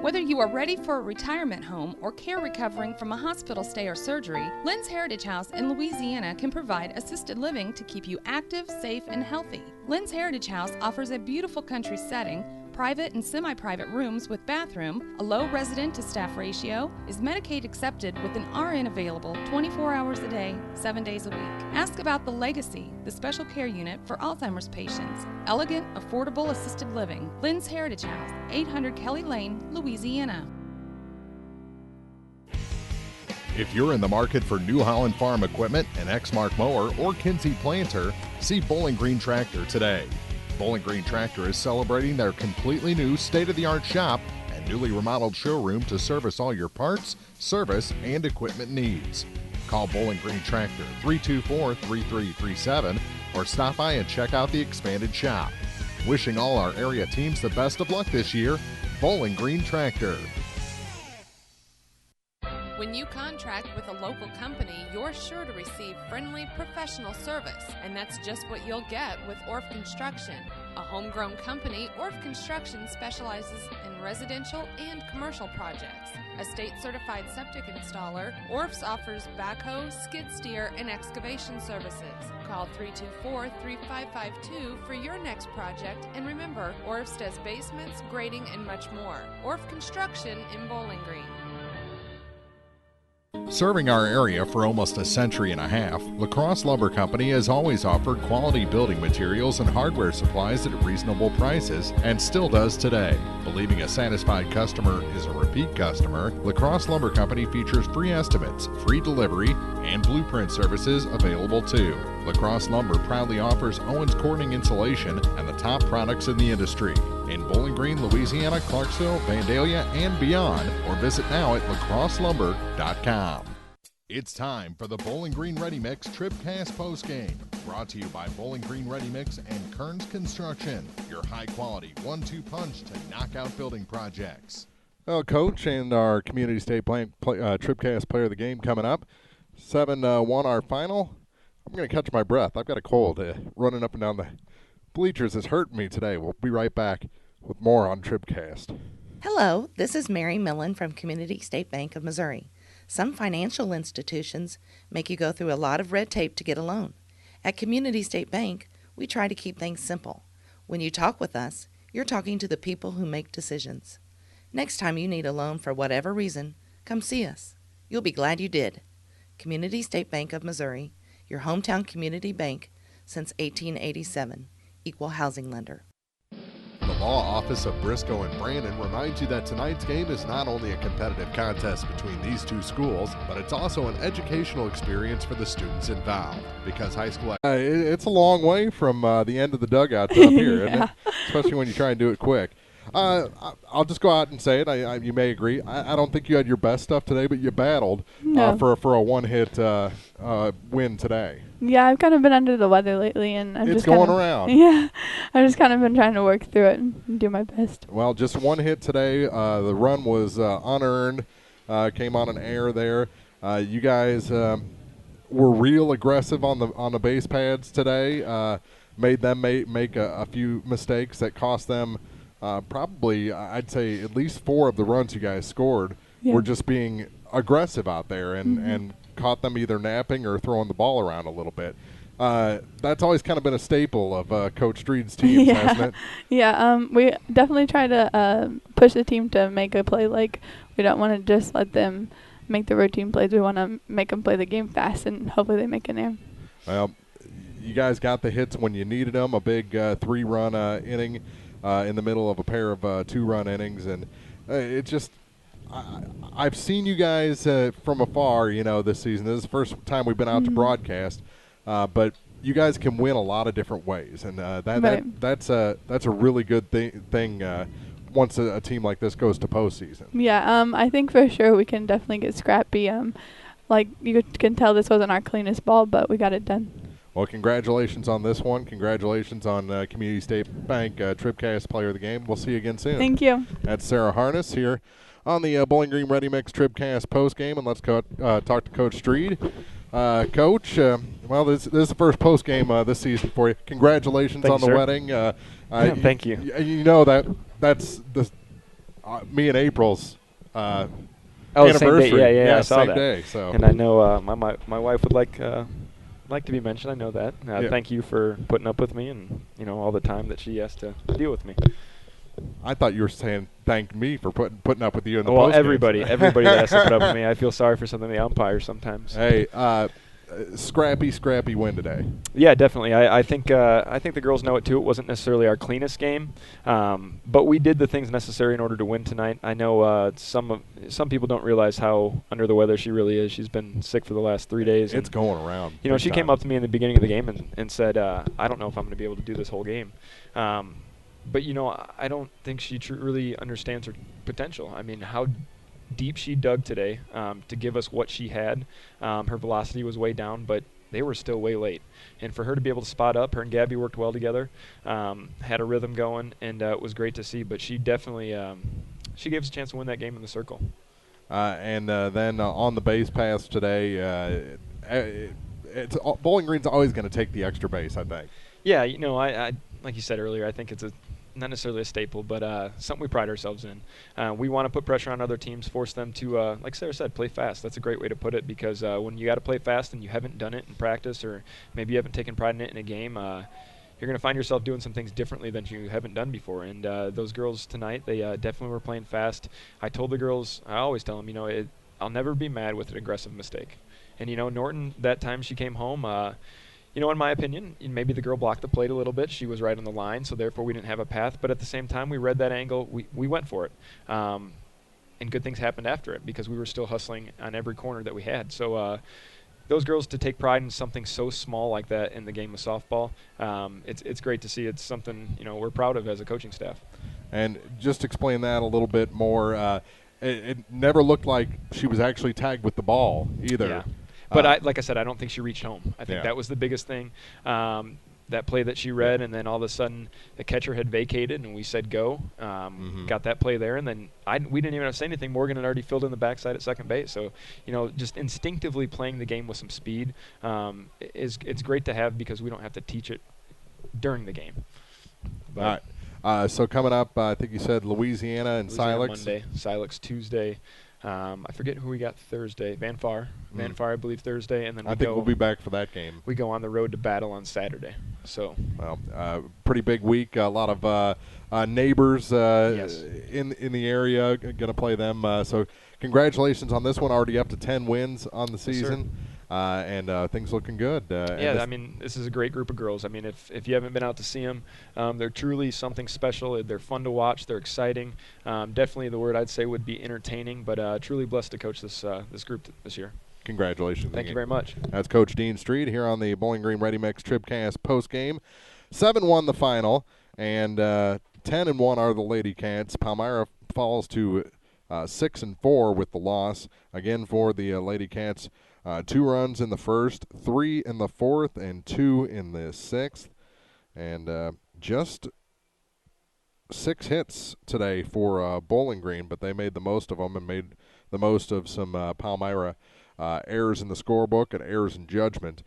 Whether you are ready for a retirement home or care recovering from a hospital stay or surgery, Lynn's Heritage House in Louisiana can provide assisted living to keep you active, safe, and healthy. Lynn's Heritage House offers a beautiful country setting, private and semi-private rooms with bathroom, a low resident to staff ratio, is Medicaid accepted with an RN available 24 hours a day, 7 days a week. Ask about the Legacy, the special care unit for Alzheimer's patients. Elegant, affordable assisted living. Lynn's Heritage House, 800 Kelly Lane, Louisiana. If you're in the market for New Holland Farm equipment, an Exmark mower, or Kinsey planter, see Bowling Green Tractor today. Bowling Green Tractor is celebrating their completely new state-of-the-art shop and newly remodeled showroom to service all your parts, service, and equipment needs. Call Bowling Green Tractor 324-3337 or stop by and check out the expanded shop. Wishing all our area teams the best of luck this year, Bowling Green Tractor. When you contract with a local company, you're sure to receive friendly, professional service, and that's just what you'll get with Orff Construction. A homegrown company, Orff Construction specializes in residential and commercial projects. A state-certified septic installer, Orff's offers backhoe, skid steer, and excavation services. Call 324-3552 for your next project, and remember, Orff's does basements, grading, and much more. Orff Construction in Bowling Green. Serving our area for almost a century and a half, La Crosse Lumber Company has always offered quality building materials and hardware supplies at reasonable prices and still does today. Believing a satisfied customer is a repeat customer, La Crosse Lumber Company features free estimates, free delivery, and blueprint services available too. La Crosse Lumber proudly offers Owens Corning insulation and the top products in the industry. In Bowling Green, Louisiana, Clarksville, Vandalia, and beyond, or visit now at lacrosselumber.com. It's time for the Bowling Green Ready Mix TribCast postgame, brought to you by Bowling Green Ready Mix and Kearns Construction, your high-quality 1-2 punch to knock out building projects. Well, Coach, and our Community State TribCast Player of the Game coming up. 7-1 our final. I'm going to catch my breath. I've got a cold. Running up and down the bleachers is hurting me today. We'll be right back with more on TribCast. Hello, this is Mary Millen from Community State Bank of Missouri. Some financial institutions make you go through a lot of red tape to get a loan. At Community State Bank, we try to keep things simple. When you talk with us, you're talking to the people who make decisions. Next time you need a loan for whatever reason, come see us. You'll be glad you did. Community State Bank of Missouri, your hometown community bank since 1887. Equal housing lender. The Law Office of Briscoe and Brandon reminds you that tonight's game is not only a competitive contest between these two schools, but it's also an educational experience for the students involved. Because high school... it's a long way from the end of the dugouts up here, isn't it? Especially when you try and do it quick. I'll just go out and say it. You may agree. I don't think you had your best stuff today, but you battled for a one-hit win today. Yeah, I've kind of been under the weather lately, and it's going around. Yeah, I've just kind of been trying to work through it and do my best. Well, just one hit today. The run was unearned. Came on an error there. You guys were real aggressive on the base pads today. Made them make a few mistakes that cost them. Probably, I'd say at least 4 of the runs you guys scored were just being aggressive out there and caught them either napping or throwing the ball around a little bit. That's always kind of been a staple of Coach Street's teams, hasn't it? Yeah, we definitely try to push the team to make a play. Like, we don't want to just let them make the routine plays. We want to make them play the game fast, and hopefully they make an error. Well, you guys got the hits when you needed them, a big 3-run inning. In the middle of a pair of 2-run innings, and it just I've seen you guys from afar, this season. This is the first time we've been out to broadcast, but you guys can win a lot of different ways, and that's a really good thing once a team like this goes to postseason. Yeah, I think for sure we can definitely get scrappy. Like you can tell, this wasn't our cleanest ball, but we got it done. Well, congratulations on this one. Congratulations on Community State Bank TribCast Player of the Game. We'll see you again soon. Thank you. That's Sarah Harness here on the Bowling Green Ready Mix TribCast postgame, and let's talk to Coach Street. Coach, well, this is the first postgame this season for you. Congratulations on the wedding. Thank you. You know that's me and April's anniversary. Same day. Yeah, I saw same that. Day. So. And I know my wife would like to be mentioned. I know that. Thank you for putting up with me and all the time that she has to deal with me. I thought you were saying thank me for putting up with you in the Well, everybody that has to put up with me. I feel sorry for some of the umpires sometimes. Hey, scrappy win today. Yeah, definitely. I think the girls know it too. It wasn't necessarily our cleanest game, but we did the things necessary in order to win tonight. I know some people don't realize how under the weather she really is. She's been sick for the last 3 days. It's going around. She came up to me in the beginning of the game and said, "I don't know if I'm going to be able to do this whole game." But I don't think she really understands her potential. I mean, how deep she dug today to give us what she had. Her velocity was way down, but they were still way late. And for her to be able to spot up, her and Gabby worked well together, had a rhythm going, and it was great to see. But she definitely she gave us a chance to win that game in the circle. And then on the base paths today, Bowling Green's always going to take the extra base, I think. Yeah, I like you said earlier, I think it's not necessarily a staple, but something we pride ourselves in. We want to put pressure on other teams, force them to, like Sarah said, play fast. That's a great way to put it, because when you got to play fast and you haven't done it in practice, or maybe you haven't taken pride in it in a game, you're going to find yourself doing some things differently than you haven't done before. And those girls tonight, they definitely were playing fast. I told the girls, I always tell them, I'll never be mad with an aggressive mistake. And, Norton, that time she came home, in my opinion, maybe the girl blocked the plate a little bit. She was right on the line, so therefore we didn't have a path. But at the same time, we read that angle. We went for it. And good things happened after it, because we were still hustling on every corner that we had. So those girls, to take pride in something so small like that in the game of softball, it's great to see. It's something, we're proud of as a coaching staff. And just explain that a little bit more. It never looked like she was actually tagged with the ball either. Yeah. But like I said, I don't think she reached home. I think that was the biggest thing. That play that she read, and then all of a sudden the catcher had vacated, and we said go. Got that play there, and then we didn't even have to say anything. Morgan had already filled in the backside at second base. So, just instinctively playing the game with some speed it's great to have, because we don't have to teach it during the game. But all right. So coming up, I think you said Louisiana and Silex. Monday, Silex Tuesday. I forget who we got Thursday. Van Far, I believe, Thursday, and then I think we'll be back for that game. We go on the road to Battle on Saturday. So, pretty big week. A lot of neighbors in the area going to play them. So, congratulations on this one. Already up to 10 wins on the season. and things looking good. Yeah, I mean, this is a great group of girls. I mean, if you haven't been out to see them, they're truly something special. They're fun to watch. They're exciting. Definitely the word I'd say would be entertaining, but truly blessed to coach this group this year. Congratulations. Thank you very much. That's Coach Dean Street here on the Bowling Green Ready Mix TribCast postgame. 7-1 the final, and 10-1 are the Lady Cats. Palmyra falls to 6-4 with the loss. Again for the Lady Cats, 2 runs in the first, 3 in the fourth, and 2 in the sixth. And just 6 hits today for Bowling Green, but they made the most of them and made the most of some Palmyra errors in the scorebook and errors in judgment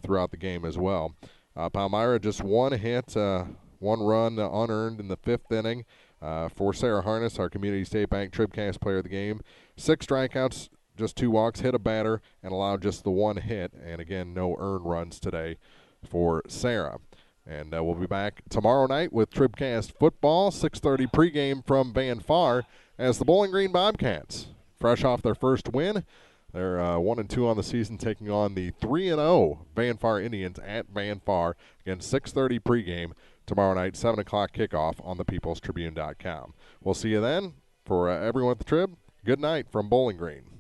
throughout the game as well. Palmyra just 1 hit, 1 run unearned in the 5th inning for Sarah Harness, our Community State Bank TribCast player of the game. 6 strikeouts, just 2 walks, hit a batter, and allowed just the 1 hit. And again, no earned runs today for Sarah. And we'll be back tomorrow night with TribCast football, 6:30 pregame from Van Far as the Bowling Green Bobcats, fresh off their first win. They're 1-2 on the season, taking on the 3-0 Van Far Indians at Van Far. Again, 6:30 pregame tomorrow night, 7 o'clock kickoff on thepeoplestribune.com. We'll see you then. For everyone at the Trib, good night from Bowling Green.